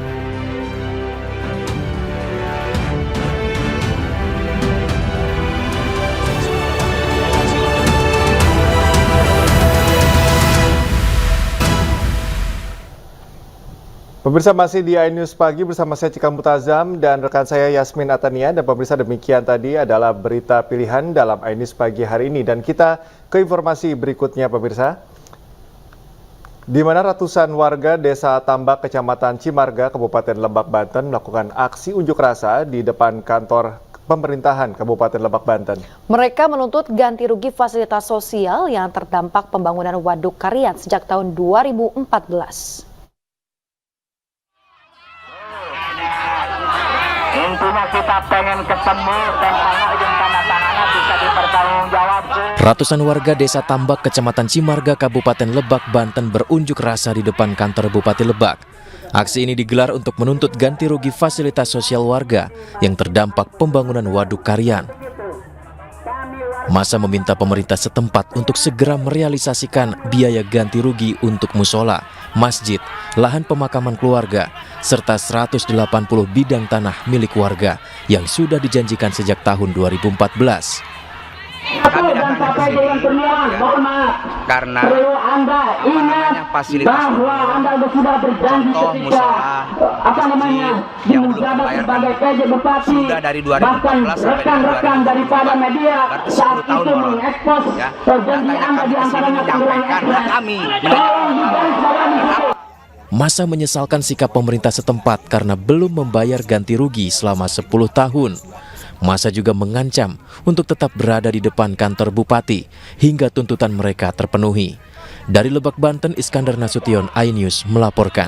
Pemirsa, masih di iNews Pagi bersama saya Cika Mutazam dan rekan saya Yasmin Atania. Dan pemirsa, demikian tadi adalah berita pilihan dalam iNews Pagi hari ini. Dan kita ke informasi berikutnya, pemirsa. Di mana ratusan warga Desa Tambak, Kecamatan Cimarga, Kabupaten Lebak, Banten melakukan aksi unjuk rasa di depan kantor pemerintahan Kabupaten Lebak, Banten. Mereka menuntut ganti rugi fasilitas sosial yang terdampak pembangunan waduk Karian sejak tahun 2014. Intinya kita pengen ketemu dan ujung tanda tangannya bisa dipertanggungjawabkan. Ratusan warga Desa Tambak, Kecamatan Cimarga, Kabupaten Lebak, Banten berunjuk rasa di depan kantor Bupati Lebak. Aksi ini digelar untuk menuntut ganti rugi fasilitas sosial warga yang terdampak pembangunan waduk Karian. Masa meminta pemerintah setempat untuk segera merealisasikan biaya ganti rugi untuk musola, masjid, lahan pemakaman keluarga, serta 180 bidang tanah milik warga yang sudah dijanjikan sejak tahun 2014. Kami datang ke sini karena fasilitas contoh musola, masjid yang belum terbayarkan sudah dari 2014 sampai dengan 2024, berarti 10 tahun molor. Ya, datanya kami ke sini menyampaikan hak kami. Masa menyesalkan sikap pemerintah setempat karena belum membayar ganti rugi selama 10 tahun. Masa juga mengancam untuk tetap berada di depan kantor bupati hingga tuntutan mereka terpenuhi. Dari Lebak, Banten, Iskandar Nasution, iNews melaporkan.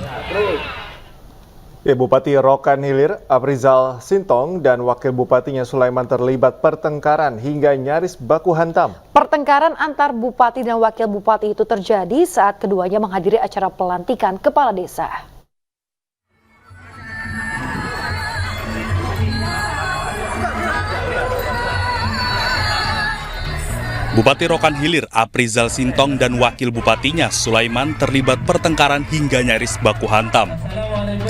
Bupati Rokan Hilir, Aprizal Sintong, dan Wakil Bupatinya Sulaiman terlibat pertengkaran hingga nyaris baku hantam. Pertengkaran antar bupati dan wakil bupati itu terjadi saat keduanya menghadiri acara pelantikan kepala desa. Bupati Rokan Hilir, Aprizal Sintong, dan wakil bupatinya Sulaiman terlibat pertengkaran hingga nyaris baku hantam.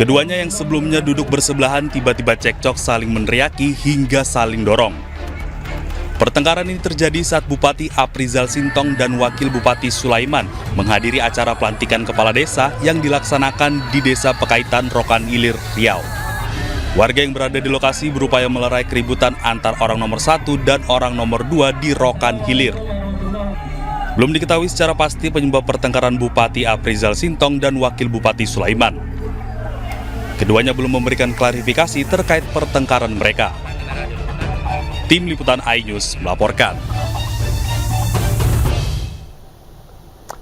Keduanya yang sebelumnya duduk bersebelahan tiba-tiba cekcok, saling meneriaki hingga saling dorong. Pertengkaran ini terjadi saat Bupati Aprizal Sintong dan Wakil Bupati Sulaiman menghadiri acara pelantikan kepala desa yang dilaksanakan di Desa Pekaitan, Rokan Hilir, Riau. Warga yang berada di lokasi berupaya melerai keributan antar orang nomor 1 dan orang nomor 2 di Rokan Hilir. Belum diketahui secara pasti penyebab pertengkaran Bupati Aprizal Sintong dan Wakil Bupati Sulaiman. Keduanya belum memberikan klarifikasi terkait pertengkaran mereka. Tim Liputan iNews melaporkan.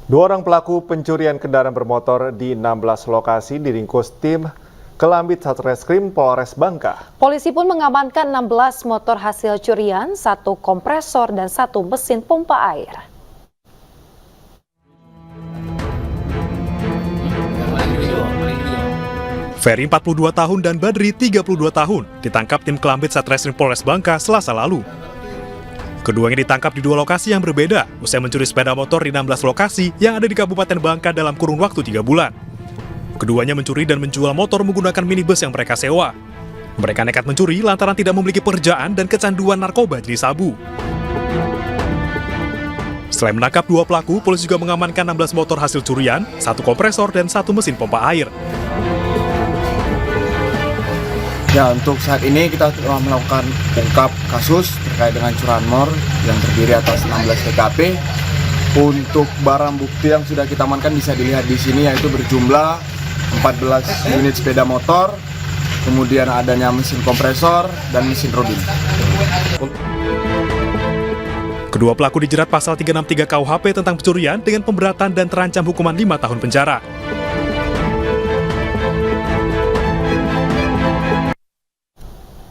2 orang pelaku pencurian kendaraan bermotor di 16 lokasi diringkus tim Kelambit Satreskrim Polres Bangka. Polisi pun mengamankan 16 motor hasil curian, 1 kompresor dan 1 mesin pompa air. Ferry 42 tahun dan Badri 32 tahun ditangkap tim Kelambit Satreskrim Polres Bangka Selasa lalu. Keduanya ditangkap di 2 lokasi yang berbeda usai mencuri sepeda motor di 16 lokasi yang ada di Kabupaten Bangka dalam kurun waktu 3 bulan. Keduanya mencuri dan menjual motor menggunakan minibus yang mereka sewa. Mereka nekat mencuri lantaran tidak memiliki pekerjaan dan kecanduan narkoba jenis sabu. Selain menangkap 2 pelaku, polisi juga mengamankan 16 motor hasil curian, 1 kompresor dan 1 mesin pompa air. Ya, untuk saat ini kita telah melakukan ungkap kasus terkait dengan curanmor yang terdiri atas 16 TKP. Untuk barang bukti yang sudah kita amankan bisa dilihat di sini, yaitu berjumlah 14 unit sepeda motor, kemudian adanya mesin kompresor dan mesin robin. Kedua pelaku dijerat pasal 363 KUHP tentang pencurian dengan pemberatan dan terancam hukuman 5 tahun penjara.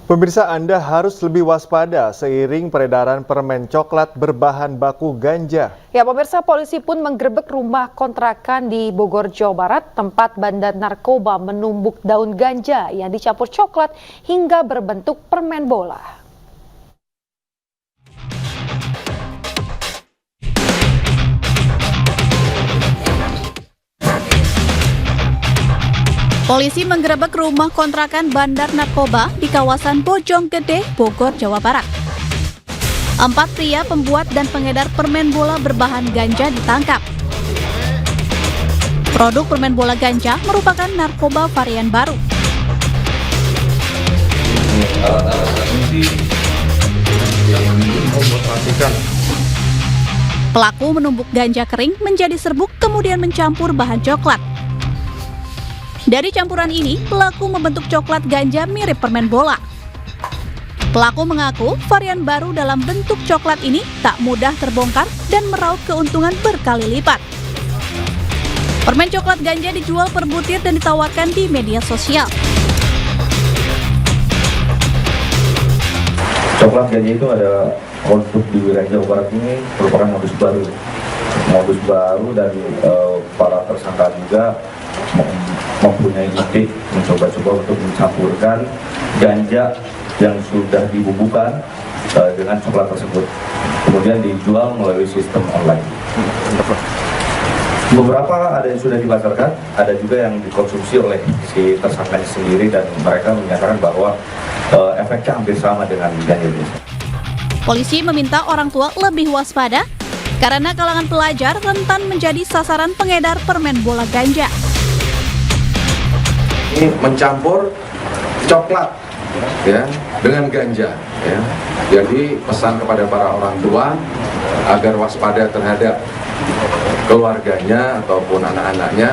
Pemirsa, Anda harus lebih waspada seiring peredaran permen coklat berbahan baku ganja. Ya, pemirsa, polisi pun menggerebek rumah kontrakan di Bogor, Jawa Barat, tempat bandar narkoba menumbuk daun ganja yang dicampur coklat hingga berbentuk permen bola. Polisi menggerebek rumah kontrakan bandar narkoba di kawasan Bojonggede, Bogor, Jawa Barat. 4 pria pembuat dan pengedar permen bola berbahan ganja ditangkap. Produk permen bola ganja merupakan narkoba varian baru. Pelaku menumbuk ganja kering menjadi serbuk kemudian mencampur bahan coklat. Dari campuran ini, pelaku membentuk coklat ganja mirip permen bola. Pelaku mengaku varian baru dalam bentuk coklat ini tak mudah terbongkar dan meraup keuntungan berkali lipat. Permen coklat ganja dijual per butir dan ditawarkan di media sosial. Coklat ganja itu ada produk di wilayah Jawa Barat ini merupakan modus baru dan para tersangka juga mempunyai ide mencoba-coba untuk mencampurkan ganja yang sudah dibumbukan dengan coklat tersebut, kemudian dijual melalui sistem online. Beberapa ada yang sudah dipasarkan, ada juga yang dikonsumsi oleh si tersangka sendiri dan mereka menyatakan bahwa efeknya hampir sama dengan ganja ini. Polisi meminta orang tua lebih waspada karena kalangan pelajar rentan menjadi sasaran pengedar permen bola ganja. Ini mencampur coklat ya dengan ganja ya. Jadi pesan kepada para orang tua agar waspada terhadap keluarganya ataupun anak-anaknya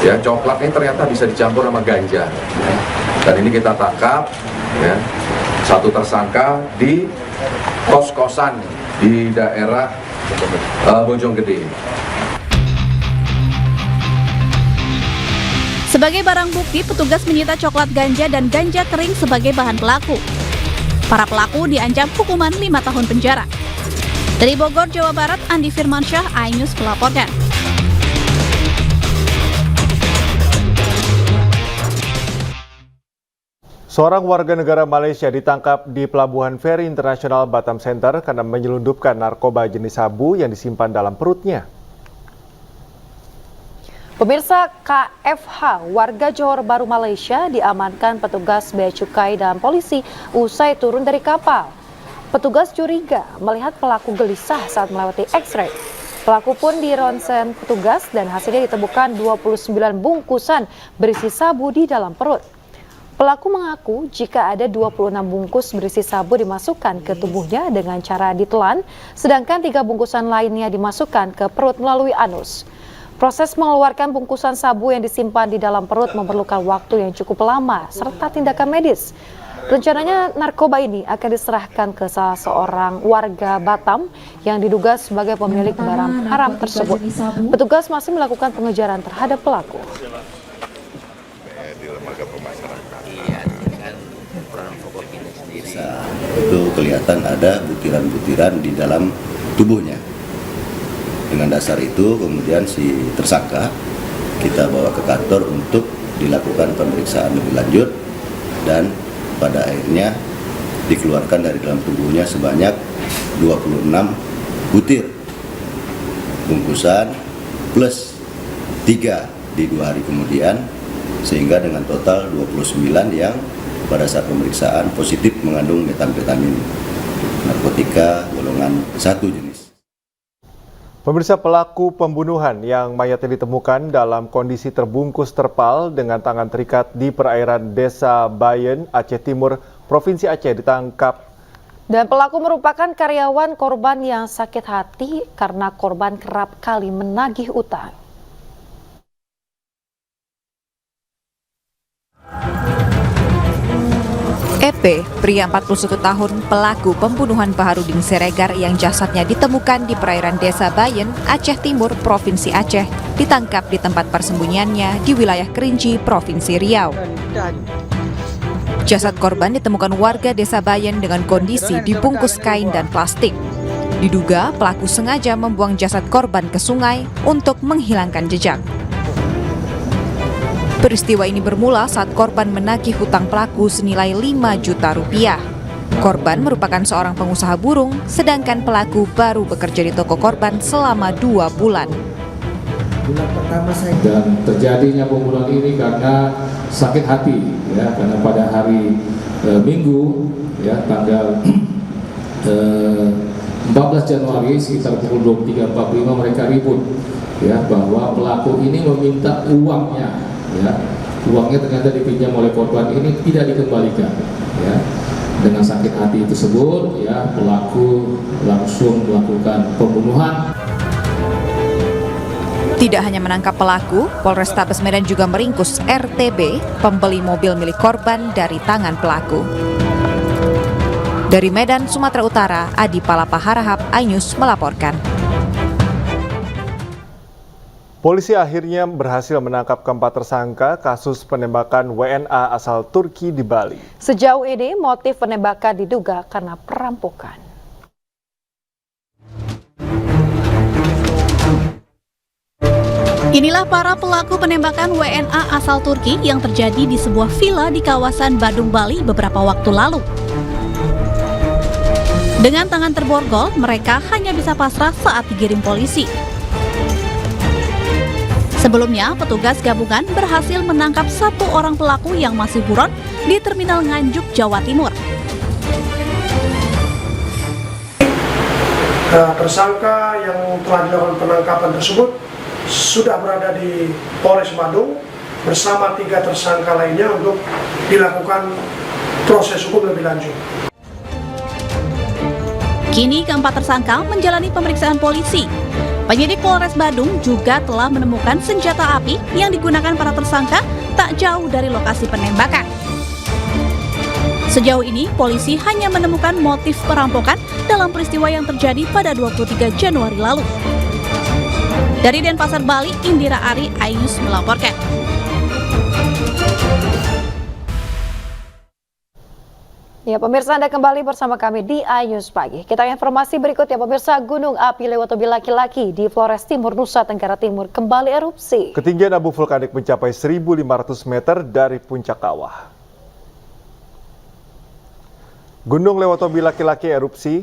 ya, coklat ini ternyata bisa dicampur sama ganja ya. Dan ini kita tangkap ya, 1 tersangka di kos-kosan di daerah Bojonggede. Sebagai barang bukti, petugas menyita coklat ganja dan ganja kering sebagai bahan pelaku. Para pelaku diancam hukuman 5 tahun penjara. Dari Bogor, Jawa Barat, Andi Firmansyah, iNews melaporkan. Seorang warga negara Malaysia ditangkap di Pelabuhan Feri Internasional Batam Center karena menyelundupkan narkoba jenis sabu yang disimpan dalam perutnya. Pemirsa, KFH, warga Johor Baru Malaysia, diamankan petugas bea cukai dan polisi usai turun dari kapal. Petugas curiga melihat pelaku gelisah saat melewati X-ray. Pelaku pun dironsen petugas dan hasilnya ditemukan 29 bungkusan berisi sabu di dalam perut. Pelaku mengaku jika ada 26 bungkus berisi sabu dimasukkan ke tubuhnya dengan cara ditelan, sedangkan 3 bungkusan lainnya dimasukkan ke perut melalui anus. Proses mengeluarkan bungkusan sabu yang disimpan di dalam perut memerlukan waktu yang cukup lama serta tindakan medis. Rencananya narkoba ini akan diserahkan ke salah seorang warga Batam yang diduga sebagai pemilik barang haram tersebut. Petugas masih melakukan pengejaran terhadap pelaku. Itu kelihatan ada butiran-butiran di dalam tubuhnya. Dengan dasar itu kemudian si tersangka kita bawa ke kantor untuk dilakukan pemeriksaan lebih lanjut dan pada akhirnya dikeluarkan dari dalam tubuhnya sebanyak 26 butir bungkusan plus 3 di 2 hari kemudian, sehingga dengan total 29 yang pada saat pemeriksaan positif mengandung metamfetamin, narkotika golongan 1 jenis. Pemirsa, pelaku pembunuhan yang mayatnya ditemukan dalam kondisi terbungkus terpal dengan tangan terikat di perairan Desa Bayen, Aceh Timur, Provinsi Aceh ditangkap. Dan pelaku merupakan karyawan korban yang sakit hati karena korban kerap kali menagih utang. EP, pria 41 tahun, pelaku pembunuhan Baharudin Siregar yang jasadnya ditemukan di perairan Desa Bayen, Aceh Timur, Provinsi Aceh, ditangkap di tempat persembunyiannya di wilayah Kerinci, Provinsi Riau. Jasad korban ditemukan warga Desa Bayen dengan kondisi dibungkus kain dan plastik. Diduga pelaku sengaja membuang jasad korban ke sungai untuk menghilangkan jejak. Peristiwa ini bermula saat korban menagih hutang pelaku senilai 5 juta rupiah. Korban merupakan seorang pengusaha burung, sedangkan pelaku baru bekerja di toko korban selama 2 bulan. Dan terjadinya pembunuhan ini karena sakit hati, ya, karena pada hari Minggu, ya, tanggal 14 Januari sekitar pukul 23.45 mereka ribut, ya, bahwa pelaku ini meminta uangnya. Ya, uangnya ternyata dipinjam oleh korban ini tidak dikembalikan. Ya, dengan sakit hati tersebut, ya, pelaku langsung melakukan pembunuhan. Tidak hanya menangkap pelaku, Polrestabes Medan juga meringkus RTB, pembeli mobil milik korban dari tangan pelaku. Dari Medan, Sumatera Utara, Adi Palapa Harahap, iNews melaporkan. Polisi akhirnya berhasil menangkap keempat tersangka kasus penembakan WNA asal Turki di Bali. Sejauh ini motif penembakan diduga karena perampokan. Inilah para pelaku penembakan WNA asal Turki yang terjadi di sebuah villa di kawasan Badung, Bali beberapa waktu lalu. Dengan tangan terborgol, mereka hanya bisa pasrah saat digiring polisi. Sebelumnya, petugas gabungan berhasil menangkap 1 orang pelaku yang masih buron di Terminal Nganjuk, Jawa Timur. Tersangka yang telah dilakukan penangkapan tersebut sudah berada di Polres Badung bersama 3 tersangka lainnya untuk dilakukan proses hukum lebih lanjut. Kini keempat tersangka menjalani pemeriksaan polisi. Penyidik Polres Badung juga telah menemukan senjata api yang digunakan para tersangka tak jauh dari lokasi penembakan. Sejauh ini, polisi hanya menemukan motif perampokan dalam peristiwa yang terjadi pada 23 Januari lalu. Dari Denpasar, Bali, Indira Ari, iNews melaporkan. Ya, pemirsa, Anda kembali bersama kami di iNews Pagi. Kita informasi berikutnya, pemirsa. Gunung api Lewatobi Laki-Laki di Flores Timur, Nusa Tenggara Timur kembali erupsi. Ketinggian abu vulkanik mencapai 1.500 meter dari puncak kawah. Gunung Lewatobi Laki-Laki erupsi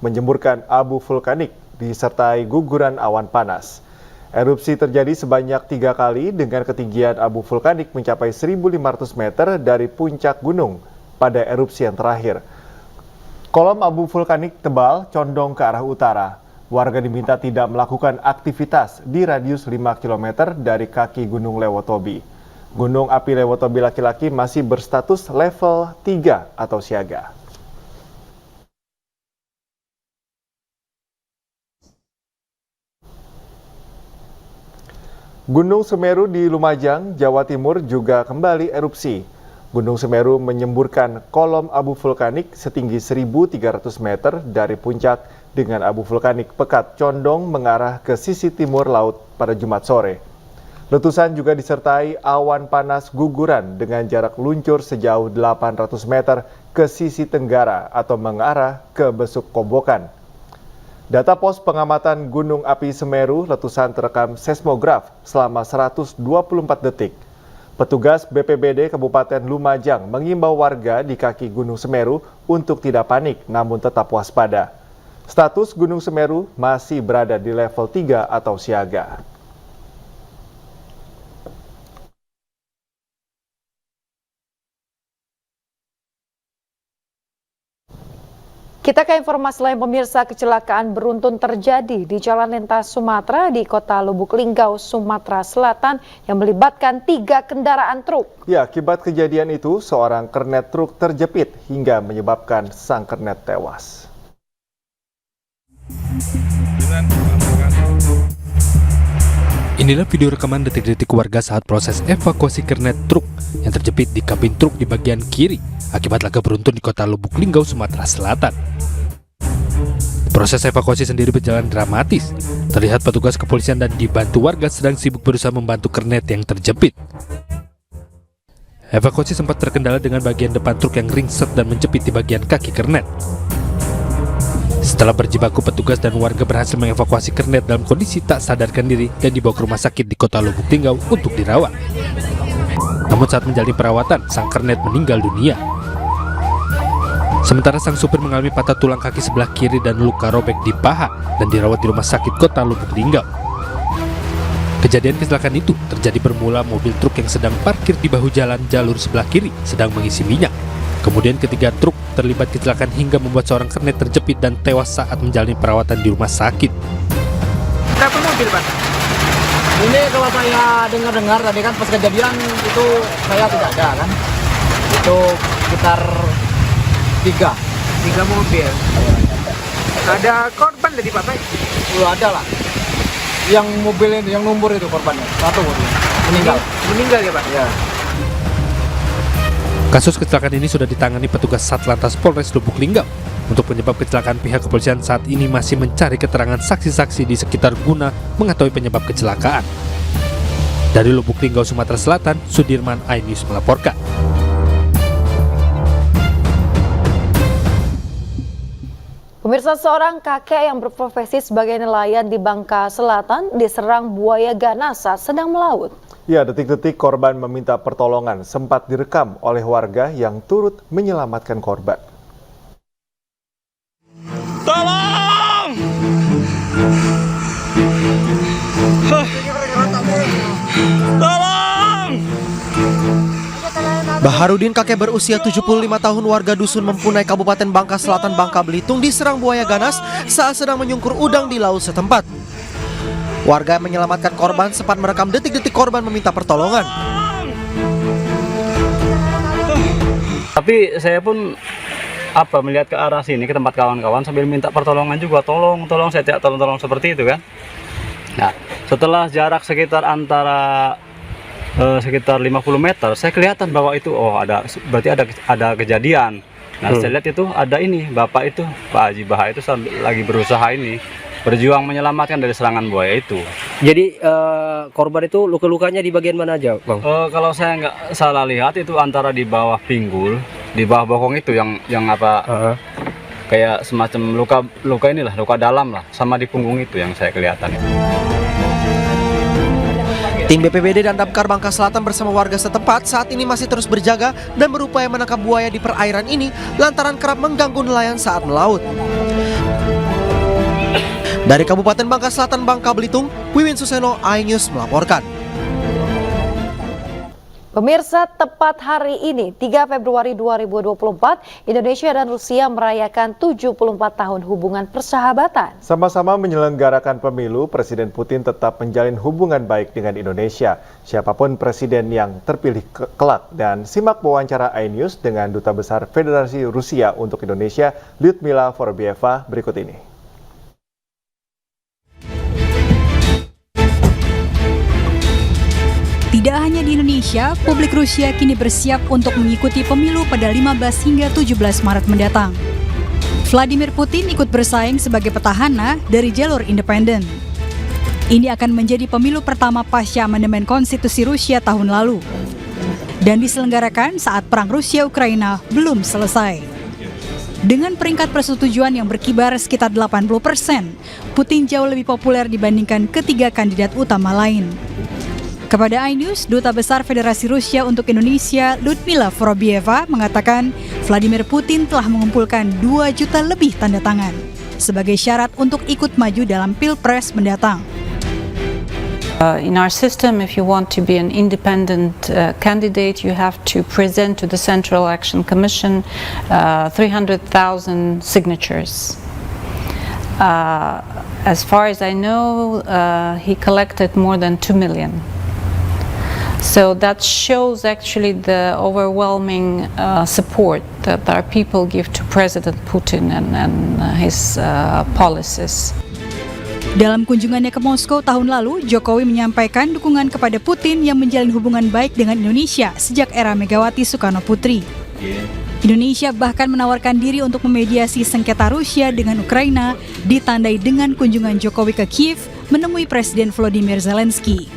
menyemburkan abu vulkanik disertai guguran awan panas. Erupsi terjadi sebanyak 3 kali dengan ketinggian abu vulkanik mencapai 1.500 meter dari puncak gunung pada erupsi yang terakhir. Kolom abu vulkanik tebal condong ke arah utara. Warga diminta tidak melakukan aktivitas di radius 5 km dari kaki Gunung Lewotobi. Gunung api Lewotobi laki-laki masih berstatus level 3 atau siaga. Gunung Semeru di Lumajang, Jawa Timur juga kembali erupsi. Gunung Semeru menyemburkan kolom abu vulkanik setinggi 1.300 meter dari puncak dengan abu vulkanik pekat condong mengarah ke sisi timur laut pada Jumat sore. Letusan juga disertai awan panas guguran dengan jarak luncur sejauh 800 meter ke sisi tenggara atau mengarah ke Besuk Kobokan. Data pos pengamatan Gunung Api Semeru, letusan terekam seismograf selama 124 detik. Petugas BPBD Kabupaten Lumajang mengimbau warga di kaki Gunung Semeru untuk tidak panik namun tetap waspada. Status Gunung Semeru masih berada di level 3 atau siaga. Kita ke informasi lain, pemirsa. Kecelakaan beruntun terjadi di Jalan Lintas Sumatera di Kota Lubuk Linggau, Sumatera Selatan yang melibatkan 3 kendaraan truk. Ya, akibat kejadian itu seorang kernet truk terjepit hingga menyebabkan sang kernet tewas. Inilah video rekaman detik-detik warga saat proses evakuasi kernet truk yang terjepit di kabin truk di bagian kiri akibat laga beruntun di Kota Lubuk Linggau, Sumatera Selatan. Proses evakuasi sendiri berjalan dramatis. Terlihat petugas kepolisian dan dibantu warga sedang sibuk berusaha membantu kernet yang terjepit. Evakuasi sempat terkendala dengan bagian depan truk yang ringsek dan menjepit di bagian kaki kernet. Setelah berjibaku, petugas dan warga berhasil mengevakuasi kernet dalam kondisi tak sadarkan diri dan dibawa ke rumah sakit di Kota Lubuk Linggau untuk dirawat. Namun saat menjalani perawatan, sang kernet meninggal dunia. Sementara sang supir mengalami patah tulang kaki sebelah kiri dan luka robek di paha dan dirawat di rumah sakit Kota Lubuk Linggau. Kejadian kecelakaan itu terjadi bermula mobil truk yang sedang parkir di bahu jalan jalur sebelah kiri sedang mengisi minyak. Kemudian ketiga truk terlibat kecelakaan hingga membuat seorang kernet terjepit dan tewas saat menjalani perawatan di rumah sakit. Berapa mobil, Pak? Ini kalau saya dengar tadi kan pas kejadian itu saya tidak ada kan. Itu sekitar 3 mobil. Ada korban tadi, Pak? Ada lah. Yang mobil ini, yang nomor itu korbannya. 1 mobil. Meninggal ya, Pak? Ya. Kasus kecelakaan ini sudah ditangani petugas Satlantas Polres Lubuk Linggau. Untuk penyebab kecelakaan, pihak kepolisian saat ini masih mencari keterangan saksi-saksi di sekitar guna mengetahui penyebab kecelakaan. Dari Lubuk Linggau, Sumatera Selatan, Sudirman, iNews melaporkan. Pemirsa, seorang kakek yang berprofesi sebagai nelayan di Bangka Selatan diserang buaya ganas saat sedang melaut. Ya, detik-detik korban meminta pertolongan sempat direkam oleh warga yang turut menyelamatkan korban. Tolong! Tolong! Baharudin, kakek berusia 75 tahun warga dusun Mempunai, Kabupaten Bangka Selatan, Bangka Belitung, diserang buaya ganas saat sedang menyungkur udang di laut setempat. Warga yang menyelamatkan korban sempat merekam detik-detik korban meminta pertolongan. Tapi saya pun melihat ke arah sini, ke tempat kawan-kawan sambil minta pertolongan juga, tolong saya tidak tolong seperti itu kan. Nah, setelah jarak sekitar antara sekitar 50 meter, saya kelihatan bahwa itu berarti ada kejadian. Nah, saya lihat itu ada ini, Bapak itu, Pak Haji Baha itu lagi berusaha berjuang menyelamatkan dari serangan buaya itu. Jadi korban itu luka-lukanya di bagian mana aja, Bang? Kalau saya nggak salah lihat itu antara di bawah pinggul, di bawah bokong itu yang kayak semacam luka dalam lah, sama di punggung itu yang saya kelihatan. Tim BPBD dan Damkar Bangka Selatan bersama warga setempat saat ini masih terus berjaga dan berupaya menangkap buaya di perairan ini lantaran kerap mengganggu nelayan saat melaut. Dari Kabupaten Bangka Selatan, Bangka Belitung, Wiwin Suseno, iNews melaporkan. Pemirsa, tepat hari ini, 3 Februari 2024, Indonesia dan Rusia merayakan 74 tahun hubungan persahabatan. Sama-sama menyelenggarakan pemilu, Presiden Putin tetap menjalin hubungan baik dengan Indonesia. Siapapun presiden yang terpilih kelak. Dan simak wawancara iNews dengan Duta Besar Federasi Rusia untuk Indonesia, Lyudmila Vorobyeva, berikut ini. Tidak hanya di Indonesia, publik Rusia kini bersiap untuk mengikuti pemilu pada 15 hingga 17 Maret mendatang. Vladimir Putin ikut bersaing sebagai petahana dari jalur independen. Ini akan menjadi pemilu pertama pasca amandemen konstitusi Rusia tahun lalu. Dan diselenggarakan saat perang Rusia-Ukraina belum selesai. Dengan peringkat persetujuan yang berkibar sekitar 80%, Putin jauh lebih populer dibandingkan ketiga kandidat utama lain. Kepada iNews, Duta Besar Federasi Rusia untuk Indonesia, Lyudmila Vorobyeva, mengatakan Vladimir Putin telah mengumpulkan 2 juta lebih tanda tangan sebagai syarat untuk ikut maju dalam Pilpres mendatang. In our system, if you want to be an independent candidate, you have to present to the Central Election Commission 300,000 signatures. As far as I know, he collected more than 2 million. So that shows actually the overwhelming support that our people give to President Putin and his policies. Dalam kunjungannya ke Moskow tahun lalu, Jokowi menyampaikan dukungan kepada Putin yang menjalin hubungan baik dengan Indonesia sejak era Megawati Soekarno Putri. Indonesia bahkan menawarkan diri untuk memediasi sengketa Rusia dengan Ukraina, ditandai dengan kunjungan Jokowi ke Kiev menemui Presiden Volodymyr Zelensky.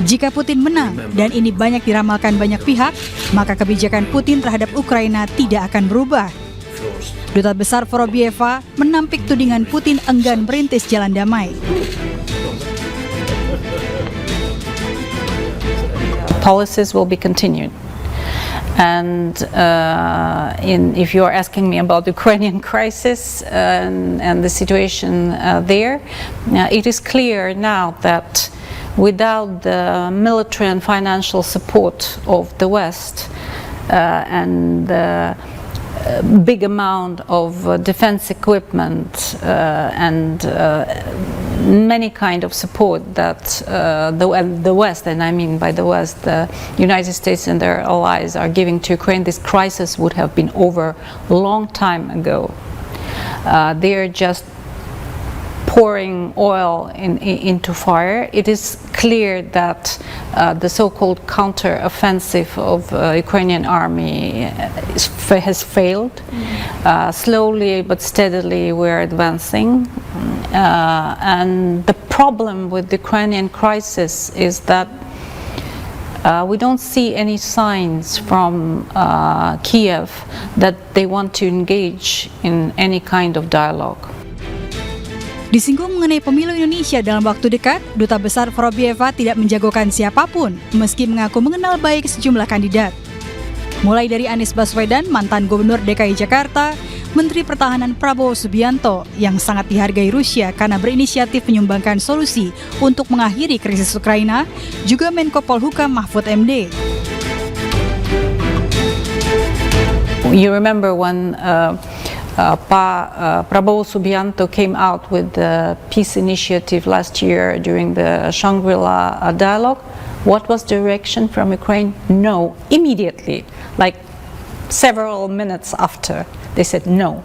Jika Putin menang, dan ini banyak diramalkan banyak pihak, maka kebijakan Putin terhadap Ukraina tidak akan berubah. Duta Besar Vorobyeva menampik tudingan Putin enggan merintis jalan damai. Policies will be continued. And if you are asking me about the Ukrainian crisis and the situation there, it is clear now that without the military and financial support of the West and the big amount of defense equipment and many kind of support that the West, and I mean by the West, the United States and their allies are giving to Ukraine, this crisis would have been over a long time ago. They are just pouring oil into fire. It is clear that the so-called counter-offensive of Ukrainian army has failed. Slowly but steadily we're advancing. And the problem with the Ukrainian crisis is that we don't see any signs from Kiev that they want to engage in any kind of dialogue. Disinggung mengenai pemilu Indonesia dalam waktu dekat, Duta Besar Vorobyeva tidak menjagokan siapapun, meski mengaku mengenal baik sejumlah kandidat. Mulai dari Anies Baswedan, mantan Gubernur DKI Jakarta, Menteri Pertahanan Prabowo Subianto, yang sangat dihargai Rusia karena berinisiatif menyumbangkan solusi untuk mengakhiri krisis Ukraina, juga Menko Polhukam Mahfud MD. You remember when Prabowo Subianto came out with the peace initiative last year during the Shangri-La dialogue. What was the reaction from Ukraine? No, immediately, like several minutes after, they said no.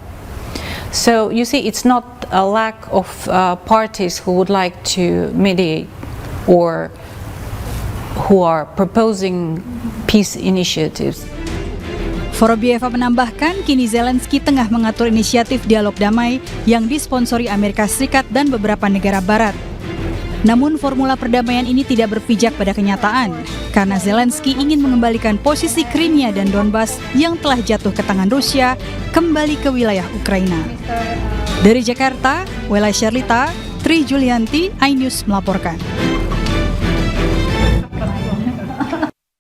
So you see, it's not a lack of parties who would like to mediate or who are proposing peace initiatives. Vorobyeva menambahkan kini Zelensky tengah mengatur inisiatif dialog damai yang disponsori Amerika Serikat dan beberapa negara barat. Namun formula perdamaian ini tidak berpijak pada kenyataan karena Zelensky ingin mengembalikan posisi Crimea dan Donbas yang telah jatuh ke tangan Rusia kembali ke wilayah Ukraina. Dari Jakarta, Wela Sharlita, Tri Julianti, iNews melaporkan.